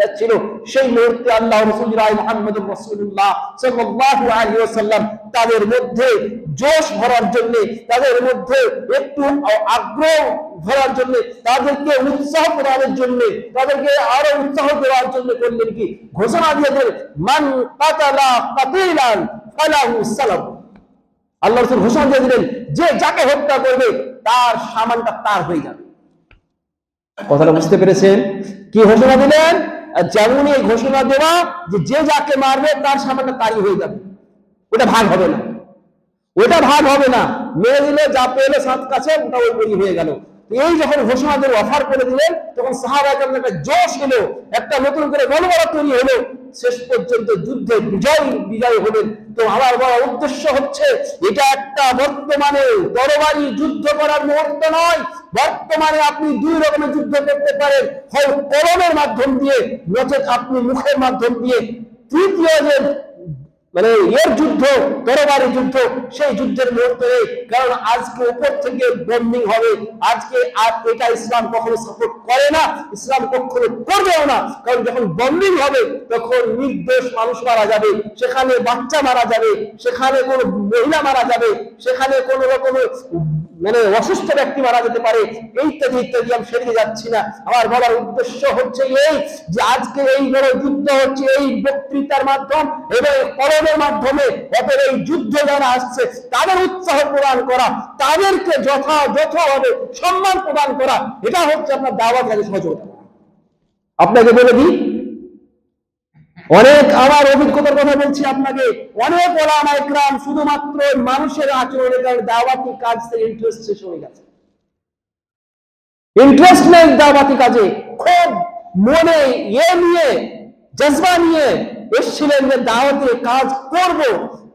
A: যাচ্ছিল। সেই মুহূর্তে আল্লাহ রাসূলুল্লাহ মুহাম্মদুর রাসূলুল্লাহ সাল্লাল্লাহু আলাইহি ওয়াসাল্লাম তাদের মধ্যে জোশ ভরার জন্য, তাদের মধ্যে একটু আগ্রহ ভরার জন্য, তাদেরকে উৎসাহ প্রদানের জন্য, তাদেরকে আরো উৎসাহ দেওয়ার জন্য করলেন কি? ঘোষণা দিয়ে দিলেন, মান কাতালা কাতিলান ফালাহু সালাম। আল্লাহ রাসূল ঘোষণা দিয়ে দিলেন যে যাকে হত্যা করবে তার সামানটা তার হয়ে যাবে। কথাটা বুঝতে পেরেছেন? কি ঘোষণা দিলেন? যেমন এই ঘোষণা দেওয়া যে যে যাকে মারবে তার সামানটা তারই হয়ে যাবে, ওটা ভাগ হবে না, ওটা ভাগ হবে না, মেরে দিলে যা পেলে সাত কাছে ওটা ওই হয়ে গেল। এই যখন ঘোষণা দিয়ে অফার করে দিলেন, তখন সাহাবায়ে কেরামের একটা জোশ হলো, একটা নতুন করে মনোবল তৈরি হলো, শেষ পর্যন্ত যুদ্ধে বিজয় হলেন। তো আমার বড় উদ্দেশ্য হচ্ছে, এটা একটা বর্তমানে তরবারি যুদ্ধ করার মুহূর্ত নয়। বর্তমানে আপনি দুই রকমের যুদ্ধ করতে পারেন, হয় কলমের মাধ্যম দিয়ে, নচেত আপনি মুখের মাধ্যম দিয়ে। তৃতীয় যে মানে এর যুদ্ধ, তরবারি যুদ্ধ, সেই যুদ্ধের মুহূর্তে, কারণ আজকে উপর থেকে বম্বিং হবে, আজকে আর এটা ইসলাম কখনো সাপোর্ট করে না, ইসলাম কখনো করবেও না। কারণ যখন বম্বিং হবে তখন নির্দোষ মানুষ মারা যাবে, সেখানে বাচ্চা মারা যাবে, সেখানে কোনো মহিলা মারা যাবে, সেখানে কোনো রকমের মানে অসুস্থ ব্যক্তি মারা যেতে পারে, ইত্যাদি ইত্যাদি। আমি সেদিকে যাচ্ছি না। আমার বলার উদ্দেশ্য হচ্ছে এই যে আজকে এই বড় যুদ্ধ হচ্ছে এই বক্তৃতার মাধ্যম এবং কলমের মাধ্যমে। অতএব এই যুদ্ধে যারা আসছে তাদের উৎসাহ প্রদান করা, তাদেরকে যথাযথভাবে সম্মান প্রদান করা, এটা হচ্ছে আপনার দাওয়াত কাজে সহযোগিতা। আপনাকে বলে দিই, অনেক আমার অভিজ্ঞতার কথা বলছি আপনাকে, অনেক ওলামা ইকরাম শুধুমাত্র মানুষের আচরণের কারণে দাওয়াতি কাজ থেকে ইন্টারেস্ট শেষ হয়ে গেছে, ইন্টারেস্ট নেই দাওয়াতি কাজে, খুব মনে নিয়ে জজবা নিয়ে এসেছিলেন যে দাওয়াতি কাজ করব।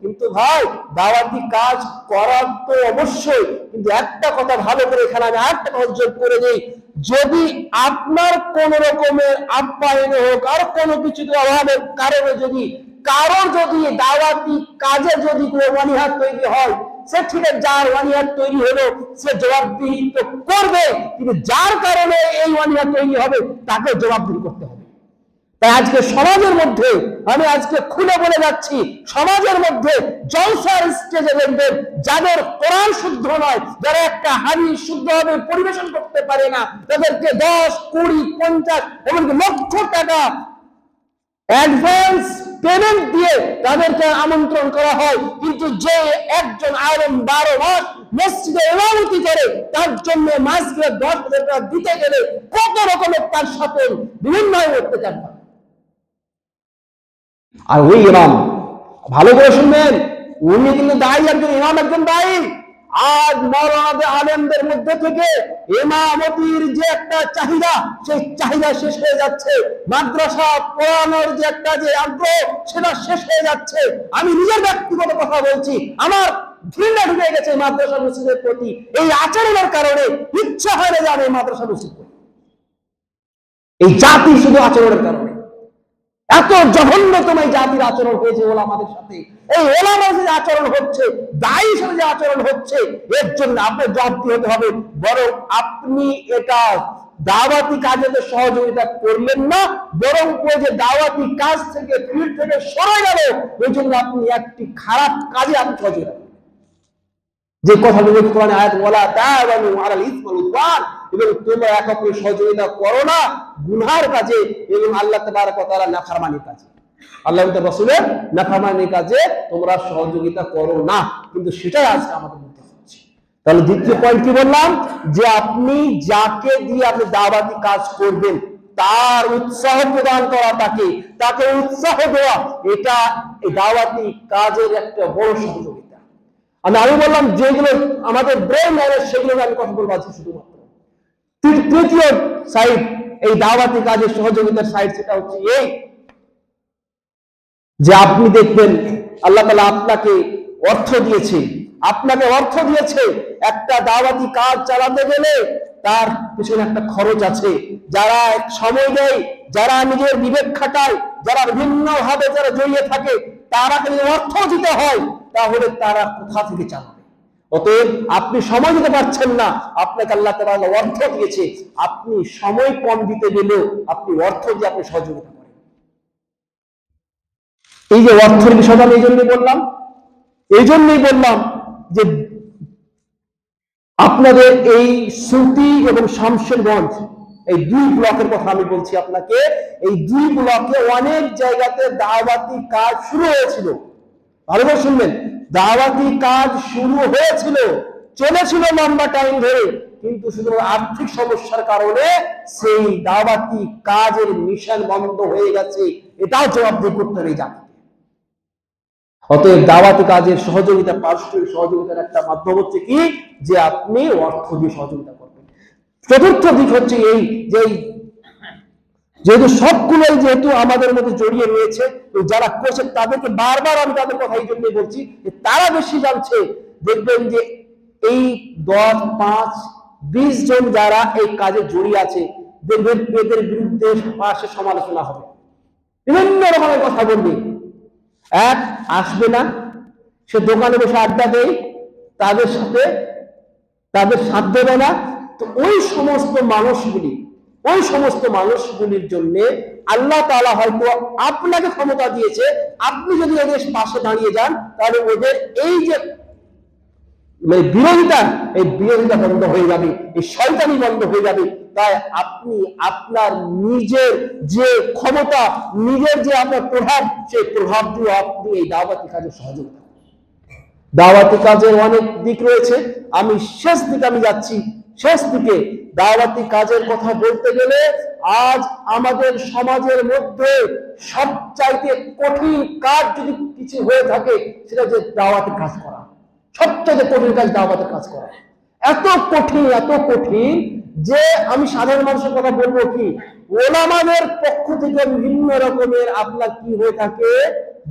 A: কিন্তু ভাই, দাওয়াতি কাজ করার তো অবশ্যই, কিন্তু একটা কথা ভালো করে এখানে আমি আরেকটা কথা যোগ করে দিই, যদি আপনার কোন রকমের আপ্যায়নে হোক আর কোনো কিছু অভাবের কারণে যদি কারোর যদি দাওয়াতি কাজে যদি কোনো অনীহা তৈরি হয়, সে ঠিক আছে, যার 1 ইয়ার তৈরি হলো সে জবাবদিহি তো করবে, কিন্তু যার কারণে এই 1 ইয়ার তৈরি হবে তাকে জবাবদিহি করতে হবে। তাই আজকে সমাজের মধ্যে, আমি আজকে খুলে বলে যাচ্ছি, সমাজের মধ্যে জলসার স্টেজে দেখবেন যাদের কোরআন শুদ্ধ নয়, যারা একটা হাদিস শুদ্ধভাবে পরিবেশন করতে পারে না, তাদেরকে 10, 20, 50 এমনকি লক্ষ টাকা অ্যাডভান্স পেমেন্ট দিয়ে তাদেরকে আমন্ত্রণ করা হয়। কিন্তু যে একজন আলেম 12 মাস মসজিদে ইমামতি করে, তার জন্য মাসে 10,000 টাকা দিতে গেলে কত রকমের তার সাথে বিভিন্ন অত্যাচার হয়। আর ওই ইমাম, ভালো করে শুনবেন, উনি কিন্তু দায়ী, একজন ইমাম, একজন দায়ী। আজ মাওলানা আলেমদের মধ্যে থেকে ইমামতির যে একটা চাহিদা, সেই চাহিদা শেষ হয়ে যাচ্ছে। মাদ্রাসা পড়ানোর যে একটা যে আগ্রহ, সেটা শেষ হয়ে যাচ্ছে। আমি নিজের ব্যক্তিগত কথা বলছি, আমার ঘৃণা ঢুকে গেছে মাদ্রাসা মসজিদের প্রতি। এই আচরণের কারণে ইচ্ছা হয় না যে আমি মাদ্রাসা মসজিদ করি। এই জাতি শুধু আচরণের কারণে, এত জঘন্যতম এই জাতির আচরণ হয়েছে ওলামাদের সাথে। এই ওলামাদের যে আচরণ হচ্ছে, দায়ীর সাথে যে আচরণ হচ্ছে, এর জন্য আপনার জবাবদিহি হতে হবে। বরং আপনি এটা দাওয়াতি কাজে সহযোগিতা করলেন না, বরং ওই যে দাওয়াতি কাজ থেকে, ফিল্ড থেকে সরে গেল, ওই জন্য আপনি একটি খারাপ কাজে আপনি সহযোগিতা করলেন। যে কথাগুলো কোরআনে আয়াত বলা, তাআওয়ানু আলাল ইসমি ওয়াল উদওয়ান, এবং তোমরা একে অপরের সহযোগিতা করো না গুনাহের কাজে এবং আল্লাহ তাবারক ওয়া তাআলা নাফরমানির কাজে। আল্লাহ এবং রাসূলের নাফরমানির কাজে তোমরা সহযোগিতা করো না, কিন্তু সেটাই আজকে আমাদের মধ্যে হচ্ছে। তাহলে দ্বিতীয় পয়েন্ট কি বললাম, যে আপনি যাকে দিয়ে আপনি দাওয়াতি কাজ করবেন তার উৎসাহ প্রদান করা, তাকে উৎসাহ দেওয়া, এটা এই দাওয়াতি কাজের একটা বড় সহযোগিতা। আমি বললাম যেগুলো আমাদের ব্রেন ম্যানেজ, সেগুলো আমি কথা বলবো আজকে শুধুমাত্র। তৃতীয় সাইড এই দাওয়াতি কাজের সহযোগিতার সাইড, সেটা হচ্ছে এই যে আপনি দেখবেন আল্লাহ তাআলা আপনাকে অর্থ দিয়েছে, একটা দাওয়াতি কাজ চালাতে গেলে তার পিছনে একটা খরচ আছে। যারা সময় দেয়, যারা নিজের বিবেক খাটায়, যারা বিভিন্ন ভাবে যারা জড়িয়ে থাকে, তারা যদি অর্থ দিতে হয় তাহলে তারা কোথা থেকে চালাবে? অতএব আপনি সময় দিতে পারছেন না, আপনাকে আল্লাহ তাআলা অর্থ দিয়েছে, আপনি সময় কম দিতে গেলেও আপনি অর্থ দিয়ে আপনি সহযোগিতা করেন। এই যে অর্থের বিষয়টা আমি এই জন্যই বললাম যে আপনাদের এই সুতি এবং শামশেরগঞ্জ, এই 2 ব্লকের কথা আমি বলছি আপনাকে। এই 2 ব্লকে অনেক জায়গাতে দাওয়াতি কাজ শুরু হয়েছিল। ভালো করে শুনবেন, দাওয়াতি কাজ শুরু হয়েছিল, চলেছিল লম্বা টাইম ধরে, কিন্তু শুধু আর্থিক সমস্যার কারণে সেই দাওয়াতি কাজের মিশন বন্ধ হয়ে গেছে। এটাও জবাবদিহি করতে হবে জাতিকে। অতএব দাওয়াতি কাজের সহযোগিতা, পারস্পরিক সহযোগিতার একটা মাধ্যম হচ্ছে কি, যে আপনি অর্থ দিয়ে সহযোগিতা করবেন। চতুর্থ দিক হচ্ছে এই যে যেহেতু সবগুলোই যেহেতু আমাদের মধ্যে জড়িয়ে রয়েছে, যারা করছে তাদেরকে বারবার আমি তাদের কথা এই জন্যই বলছি যে তারা বেশি জানছে। দেখবেন যে এই 10, 5, 20 জন যারা এই কাজে জড়িয়ে আছে, দেখবেন এদের বিরুদ্ধে পাশে সমালোচনা হবে, বিভিন্ন রকমের কথা বলবে। এক আসবে না, সে দোকানে বসে আড্ডা দেয়, তাদের সাথে তাদের সাথ দেবে না। তো ওই সমস্ত মানুষগুলির জন্য আল্লাহ তাআলা হয়তো আপনাকে ক্ষমতা দিয়েছে, আপনি যদি ওদের পাশে দাঁড়িয়ে যান তাহলে ওদের এই যে বিরোধিতা, এই বিরোধিতা বন্ধ হয়ে যাবে, এই শয়তানি বন্ধ হয়ে যাবে। তাই আপনি আপনার নিজের যে ক্ষমতা, নিজের যে আপনার প্রভাব, সেই প্রভাব দিয়ে আপনি এই দাওয়াতি কাজে সহযোগিতা। দাওয়াতি কাজের অনেক দিক রয়েছে, আমি যাচ্ছি শেষ দিকে। দাওয়াতি কাজের কথা বলতে গেলে আজ আমাদের সমাজের মধ্যে সবচাইতে কঠিন কাজ যদি কিছু হয়ে থাকে, সেটা যে দাওয়াতি কাজ করা। সবচেয়ে কঠিন কাজ দাওয়াতের কাজ করা। এত কঠিন যে আমি সাধারণ মানুষের কথা বলবো কি, ওলামাদের পক্ষ থেকে বিভিন্ন রকমের আপনার কি হয়ে থাকে,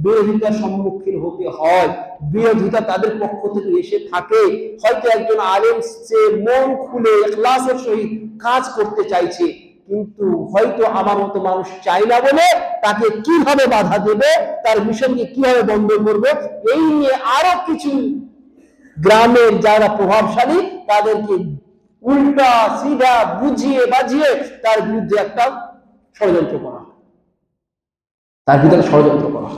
A: বিরোধিতার সম্মুখীন হতে হয়। বিরোধিতা তাদের পক্ষ থেকে এসে থাকে। হয়তো একজন আলেম সে মন খুলে ইখলাসের সহিত কাজ করতে চাইছে, কিন্তু হয়তো আমার মতো মানুষ চাই না বলে তাকে কিভাবে বাধা দেবে, তার মিশনকে কিভাবে বন্ধ করবে, এই নিয়ে আরো কিছু গ্রামের যারা প্রভাবশালী তাদেরকে উল্টা সিধা বুঝিয়ে বাজিয়ে তার বিরুদ্ধে একটা ষড়যন্ত্র করা, তার ভিতরে ষড়যন্ত্র করা।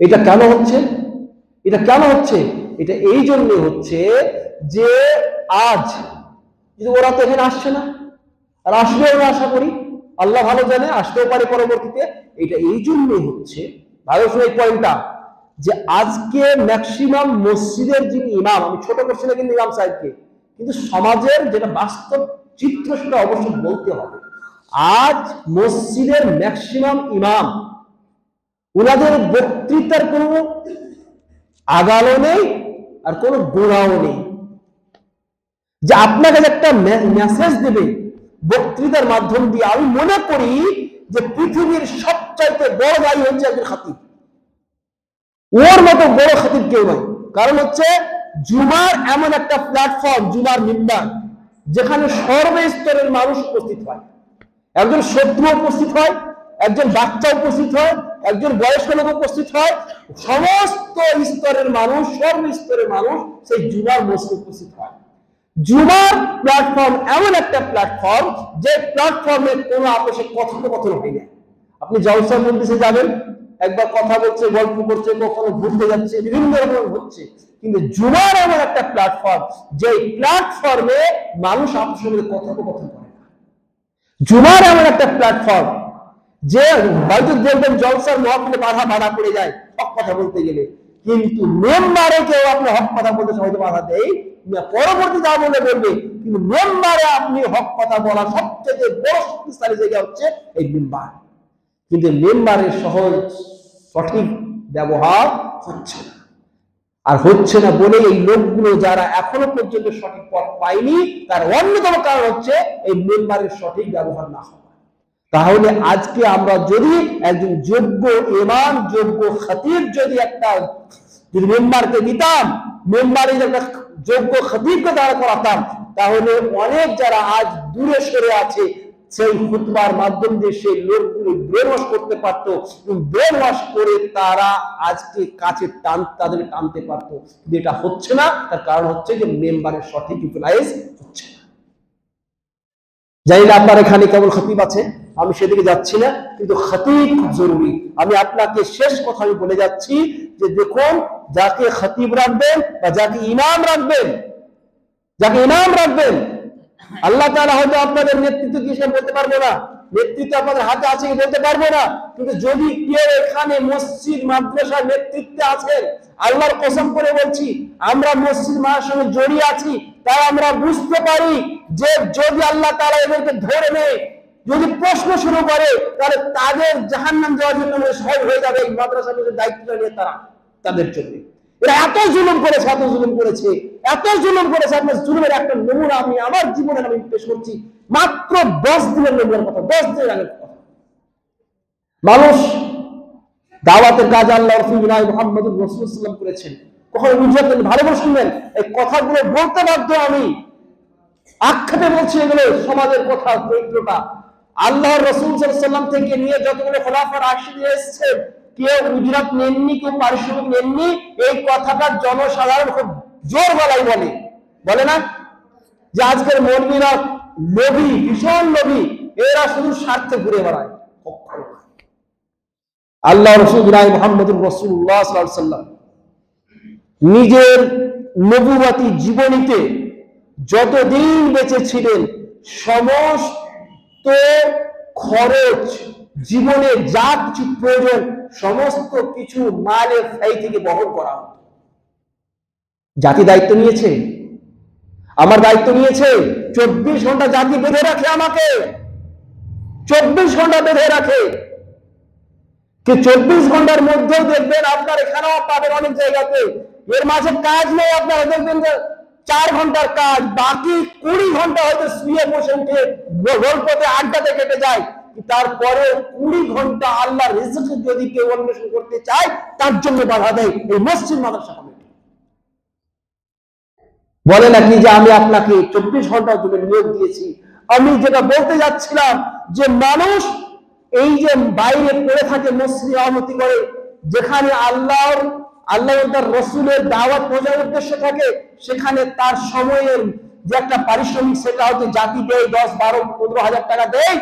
A: এটা কেন হচ্ছে? এটা কেন হচ্ছে? এটা এই জন্য হচ্ছে যে আজ ওরা তো এখানে আসছে না, আর আসবে আমরা আশা করি, আল্লাহ ভালো জানে, আসতেও পারে পরবর্তীতে। এটা এই জন্যই হচ্ছে, ভালো শুনে এই পয়েন্টটা, যে আজকে ম্যাক্সিমাম মসজিদের যিনি ইমাম, আমি ছোট করছি না কিন্তু ইমাম সাহেবকে, কিন্তু সমাজের যেটা বাস্তব চিত্র সেটা অবশ্যই বলতে হবে। আজ মসজিদের ম্যাক্সিমাম ইমাম, ওনাদের বক্তৃতার কোনো আগালো নেই আর কোনো গোড়াও নেই। যে আপনাকে একটা মেসেজ দেবে বক্তৃতার মাধ্যম দিয়ে, আমি মনে করি যে পৃথিবীর সবচাইতে বড় দায়ী হচ্ছে একজন খাতিব। ওর মতো বড় খাতিব কেউ নাই। কারণ হচ্ছে জুমার এমন একটা প্ল্যাটফর্ম, জুমার মিম্বার, যেখানে সর্বস্তরের মানুষ উপস্থিত হয়। একজন শত্রু উপস্থিত হয়, একজন বাচ্চা উপস্থিত হয়, একজন বয়স্ক লোক উপস্থিত হয়, সমস্ত স্তরের মানুষ, সর্বস্তরের মানুষ সেই জুমার মসজিদে উপস্থিত হয়। জুমার প্ল্যাটফর্ম এমন একটা প্ল্যাটফর্ম যে প্ল্যাটফর্মে কোনো আপোষে কথোপকথন হয় না। আপনি জলসা মজলিসে যাবেন, একবার কথা বলছে, গল্প করছে, কখনো ঘুরতে যাচ্ছে, বিভিন্ন রকম হচ্ছে, কিন্তু জুমার এমন একটা প্ল্যাটফর্ম যে প্ল্যাটফর্মে মানুষ আপোষে কথোপকথন করে না। জুমার এমন একটা প্ল্যাটফর্ম যে হয়তো দেখবেন জলসার মহফিলে বাধা পড়ে যায় হক কথা বলতে গেলে, কিন্তু মেম্বারে কেউ আপনি হক কথা বলতে হয়তো বাধা দেয়, পরবর্তী যা বলে বলবে, কিন্তু মেম্বারে আপনি হক কথা বলা সবচেয়ে বড় শক্তিশালী জায়গা হচ্ছে এই মেম্বার। কিন্তু মেম্বারের সহজ সঠিক ব্যবহার হচ্ছে না, আর হচ্ছে না বলে এই লোকগুলো যারা এখনো পর্যন্ত সঠিক পথ পায়নি, তার অন্যতম কারণ হচ্ছে এই মেম্বারের সঠিক ব্যবহার না হওয়া। তাহলে আজকে আমরা যদি একজন যোগ্য ইমাম, যোগ্য খতিব যদি মেম্বারকে দিতাম, মেম্বারে একটা যোগ্য খতিবকে দাঁড় করাতাম, তাহলে অনেক যারা আজ দূরে সরে আছে সেই খুতবার মাধ্যম দিয়ে সেই লোকগুলো ব্রেন ওয়াশ করতে পারতো, ব্রেন ওয়াশ করে তারা আজকে কাছে তাদের টানতে পারতো। কিন্তু এটা হচ্ছে না, তার কারণ হচ্ছে যে মেম্বারের সঠিক ইউটিলাইজ হচ্ছে না। জানি না আপনার এখানে কেবল খতিব আছে, আমি সেদিকে যাচ্ছি না, কিন্তু খতিব খুব জরুরি। আমি আপনাকে শেষ কথা আমি বলে যাচ্ছি যে দেখুন, যাকে খতিব রাখবেন বা যাকে ইমাম রাখবেন, আল্লাহ তাআলা হয়তো আপনাদের নেতৃত্ব কি সে বলতে পারবো না, নেতৃত্ব আপনাদের হাতে আছে কি বলতে পারবো না, কিন্তু যদি কেউ এখানে মসজিদ মাদ্রাসার নেতৃত্বে আছেন, আল্লাহর কসম করে বলছি আমরা মসজিদ মাদ্রাসার সঙ্গে জড়িয়ে আছি, তাই আমরা বুঝতে পারি যে যদি আল্লাহ তাআলা এদেরকে ধরে নেয়, যদি প্রশ্ন শুরু করে, তাহলে তাদের জাহান্নাম যাওয়ার জন্য সহজ হয়ে যাবে এই মাদ্রাসার দায়িত্ব নিয়ে তারা তাদের জন্য। এরা এত জুলুম করেছে, আপনার জুলুমের একটা নমুনা আমি আমার জীবনে আমি পেশ করছি। মাত্র 10 দিনের নমুনার কথা, 10 দিনের আগের কথা। মানুষ দাওয়াতের কাজ আল্লাহ রাসূল মুহাম্মদুর রাসূলুল্লাহ সাল্লাল্লাহু আলাইহি ওয়াসাল্লাম করেছেন। কখনো বুঝাতেন, ভালো করে শুনবেন, এই কথাগুলো বলতে বাধ্য আমি, আক্ষেপে বলছি এগুলো সমাজের কথা, চরিত্রটা। আল্লাহর রাসূল সাল্লাল্লাহু আলাইহি ওয়াসাল্লাম থেকে নিয়ে যতগুলো খোলাফা রাশিদিন এসেছেন, কেউ উজরাত নেননি, কেউ পারিশ্রমিক নেননি, এই কথাটা জনসাধারণ খুব জোর গলায় বলে না যে আজকের মৌলবীরা লোভী, ভীষণ লোভী, এরা শুধু স্বার্থে ঘুরে বেড়ায়। আল্লাহ রাসূল মুহাম্মদুর রাসূলুল্লাহ সাল্লাল্লাহু আলাইহি ওয়াসাল্লাম নিজের নবুয়তি জীবনীতে যতদিন বেঁচে ছিলেন, সমস্ত খরচ, জীবনে যা কিছু প্রয়োজন, সমস্ত কিছু মালে ফাই থেকে বহন করা হতো। জাতি দায়িত্ব নিয়েছে, আমার দায়িত্ব নিয়েছে, 24 ঘন্টা জাতি বেঁধে রাখে আমাকে, 24 ঘন্টা বেঁধে রাখে। কি 24 ঘন্টার মধ্যেও দেখবেন আপনার এখানেও পাবেন অনেক জায়গাতে এর মাঝে কাজ নেই, আপনারা দেখবেন যে 4 ঘন্টার কাজ, বাকি 20 ঘন্টা হয়তো শুয়ে বসে উঠে গল্পতে আড্ডাতে কেটে যায়। তারপরে 20 ঘন্টা আল্লাহর রিজক যদি কেউ অন্বেষণ করতে চায়, তার জন্য বাধা দেয় এই মসজিদ মাদ্রাসা কমিটি। বলে নাকি যে আমি আপনাকে 24 ঘন্টার জন্য নিয়োগ দিয়েছি। আমি যেটা বলতে যাচ্ছিলাম যে মানুষ এই যে বাইরে পড়ে থাকে, মসজিদে ইমামতি করে, যেখানে আল্লাহ এবং তার রসুলের দাওয়াত পৌঁছানোর উদ্দেশ্য থাকে, সেখানে তার সময়ের যে একটা পারিশ্রমিক সেটা হয়তো জাতি দেয় 10, 12, 15,000 টাকা দেয়,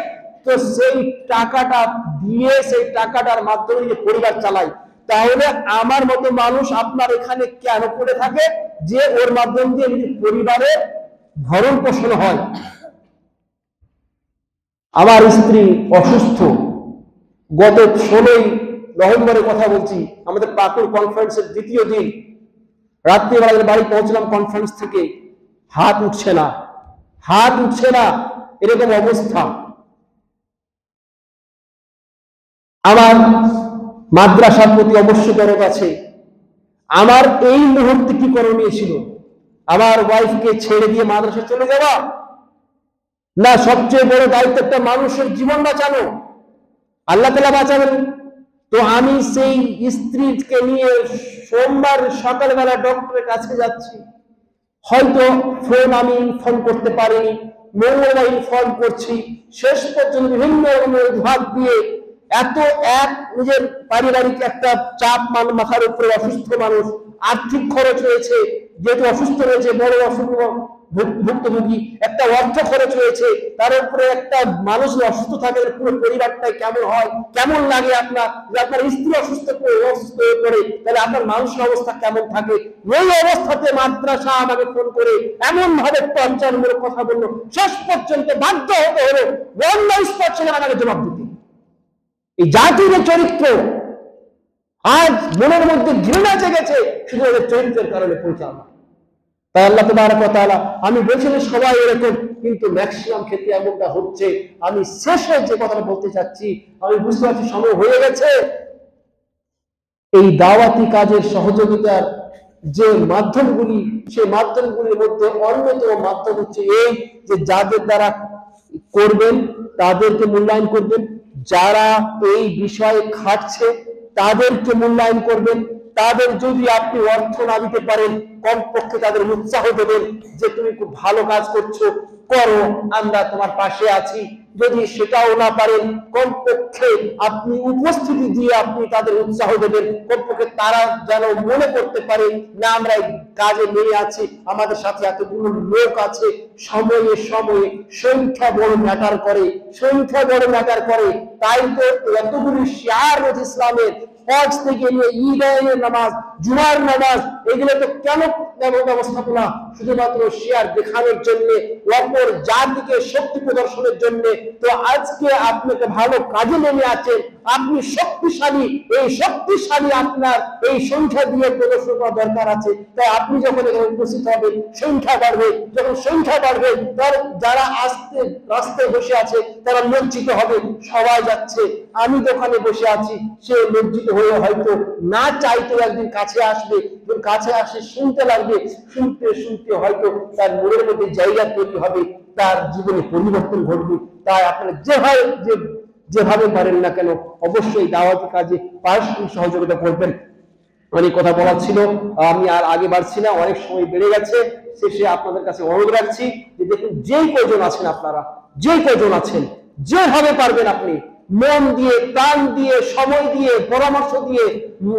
A: তো সেই টাকাটা দিয়ে সেই টাকাটার মাধ্যমে যে পরিবার চালায়, তাহলে আমার মতো মানুষ আপনার এখানে কেন পড়ে থাকে যে ওর মাধ্যম দিয়ে পরিবারের ভরণ পোষণ হয়। আমার স্ত্রী অসুস্থ, গত 16 নভেম্বরের কথা বলছি, আমাদের পাকুর কনফারেন্সের দ্বিতীয় দিন রাত্রিবেলা বাড়ি পৌঁছলাম কনফারেন্স থেকে, হাত উঠছে না, এরকম অবস্থা। আমার মাদ্রাসার প্রতি অবশ্য দরদ আছে। আমার এই মুহূর্তে কি করণীয় ছিল? আমার ওয়াইফকে ছেড়ে দিয়ে মাদ্রাসা চলে যাওয়া, না সবচেয়ে বড় দায়িত্ব একটা মানুষের জীবন বাঁচানো, আল্লাহ তাআলা বাঁচাবেন। তো আমি সেই স্ত্রীকে নিয়ে সোমবার সকালবেলা ডক্টরের কাছে যাচ্ছি, হয়তো আমি ফোন করতে পারিনি, মঙ্গলবার ফোন করছি, শেষ পর্যন্ত বিভিন্ন ভাগ দিয়ে এত নিজের পারিবারিক একটা চাপ মাথার উপরে, অসুস্থ মানুষ, আর্থিক খরচ হয়েছে, যেহেতু অসুস্থ রয়েছে, বড় অসুখ ভুক্তভোগী, একটা অর্থ খরচ হয়েছে, তার উপরে একটা মানুষ অসুস্থ থাকে, পুরো পরিবারটাই কেমন হয়, কেমন লাগে আপনার, যে আপনার স্ত্রী অসুস্থ হয়ে পড়ে, তাহলে আপনার মানুষের অবস্থা কেমন থাকে। এই অবস্থাতে মাদ্রাসা আমাকে ফোন করে এমন ভাবে টর্চারমূলক কথা বললো, শেষ পর্যন্ত বাধ্য হতে হলো আমাকে জবাব দিতে। এই জাতির চরিত্র আজ মনের মধ্যে ঘৃণা জেগেছে শুধু ওদের চরিত্রের কারণে পরিচালনা। তাই আল্লাহ তাবারক ওয়া তাআলা, আমি বলছিলাম সবাই এরকম, কিন্তু ম্যাক্সিমাম ক্ষেত্রে এমনটা হচ্ছে। আমি শেষে যে কথাটা বলতে চাচ্ছি, আমি বুঝতে পারছি সময় হয়ে গেছে। এই দাওয়াতি কাজের সহযোগিতার যে মাধ্যমগুলি, সেই মাধ্যমগুলির মধ্যে অন্যতম মাধ্যম হচ্ছে এই যে যাদের দ্বারা করবেন তাদেরকে মূল্যায়ন করবেন, যারা এই বিষয়ে খাটছে তাদেরকে মূল্যায়ন করবেন, তাদের যদি আপনি অর্থ না দিতে পারেন কমপক্ষে তাদের উৎসাহ দেবেন যে তুমি খুব ভালো কাজ করছো, করো, আমরা তোমার পাশে আছি। যদি সেটাও না পারেন কমপক্ষে আপনি উপস্থিতি দিয়ে আপনি তাদের উৎসাহ দেবেন, কমপক্ষে তারা যেন মনে করতে পারে না আমরা এই কাজে নিয়ে আছি, আমাদের সাথে এতগুলো লোক আছে। সময়ে সংখ্যা বড় ম্যাটার করে, তাই তো এতগুলি শিয়ার রয়েছে ইসলামের, হজ থেকে নিয়ে ঈদের নামাজ, জুমার নামাজ, এগুলো তো কেন ব্যবস্থাপনা শুধুমাত্র শেয়ার দেখানোর জন্য, অপর জাতিকে শক্তি প্রদর্শনের জন্য। তো আজকে আপনি একটা ভালো কাজে নেমে আছেন, আপনি শক্তিশালী, এই শক্তিশালী আপনার এই সংখ্যা দিয়ে প্রদর্শন করা দরকার আছে। তাই আপনি যখন এখানে উপস্থিত হবেন, সংখ্যা বাড়বে, যখন সংখ্যা বাড়বে তার যারা রাস্তায় বসে আছে তারা লজ্জিত হবে, সবাই যাচ্ছে, আমি দোকানে বসে আছি, সে লজ্জিত হয়ে হয়তো না চাইতেও একদিন কাছে আসবে, যখন কাছে আসে শুনতে লাগবে, শুনতে হয়তো তার মনের মধ্যে জায়গা তৈরি হবে, তার জীবনে পরিবর্তন ঘটবে। তাই আপনারা যেভাবে পারেন না কেন অবশ্যই দাওয়াতি কাজে পারস্পরিক সহযোগিতা করবেন। অনেক কথা বলার ছিল, আমি আর আগে বাড়ছি না, অনেক সময় বেড়ে গেছে। শেষে আপনাদের কাছে অনুরোধ রাখছি যে দেখুন, যেই কয়জন আছেন আপনারা, যেভাবে পারবেন আপনি মন দিয়ে, প্রাণ দিয়ে, সময় দিয়ে, পরামর্শ দিয়ে,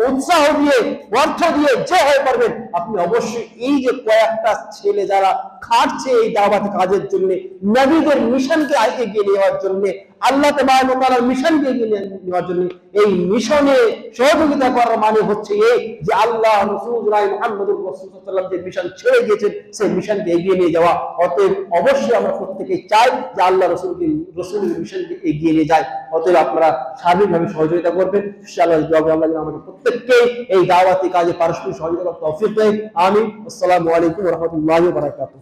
A: উৎসাহ দিয়ে, অর্থ দিয়ে যেভাবে পারবেন আপনি অবশ্যই এই যে কয়েকটা ছেলে যারা খাটছে এই দাওয়াতি কাজের জন্য, নবীদের মিশনকে এগিয়ে নেওয়ার জন্য, আল্লাহ তাবারক ওয়া তাআলার মিশনকে এগিয়ে নেওয়ার জন্য, এই মিশনে সহযোগিতা করার মানে হচ্ছে এই যে আল্লাহ রাসূলুল্লাহ মুহাম্মদুর রাসূলুল্লাহ সাল্লাল্লাহু আলাইহি ওয়াসাল্লাম যে মিশন ছেড়ে গিয়েছেন সেই মিশনকে এগিয়ে নিয়ে যাওয়া। অতএব অবশ্যই আমরা প্রত্যেকেই চাই যে আল্লাহ রসুলের মিশনকে এগিয়ে নিয়ে যায়। অতএব আপনারা সার্বিকভাবে সহযোগিতা করবেন ইনশাআল্লাহ। আমাদের প্রত্যেককে এই দাওয়াতি কাজে পারস্পরিক সহযোগিতা তৌফিক দেয়। আমিন। আসসালামু আলাইকুম ওয়া রাহমাতুল্লাহি ওয়া বারাকাতুহু।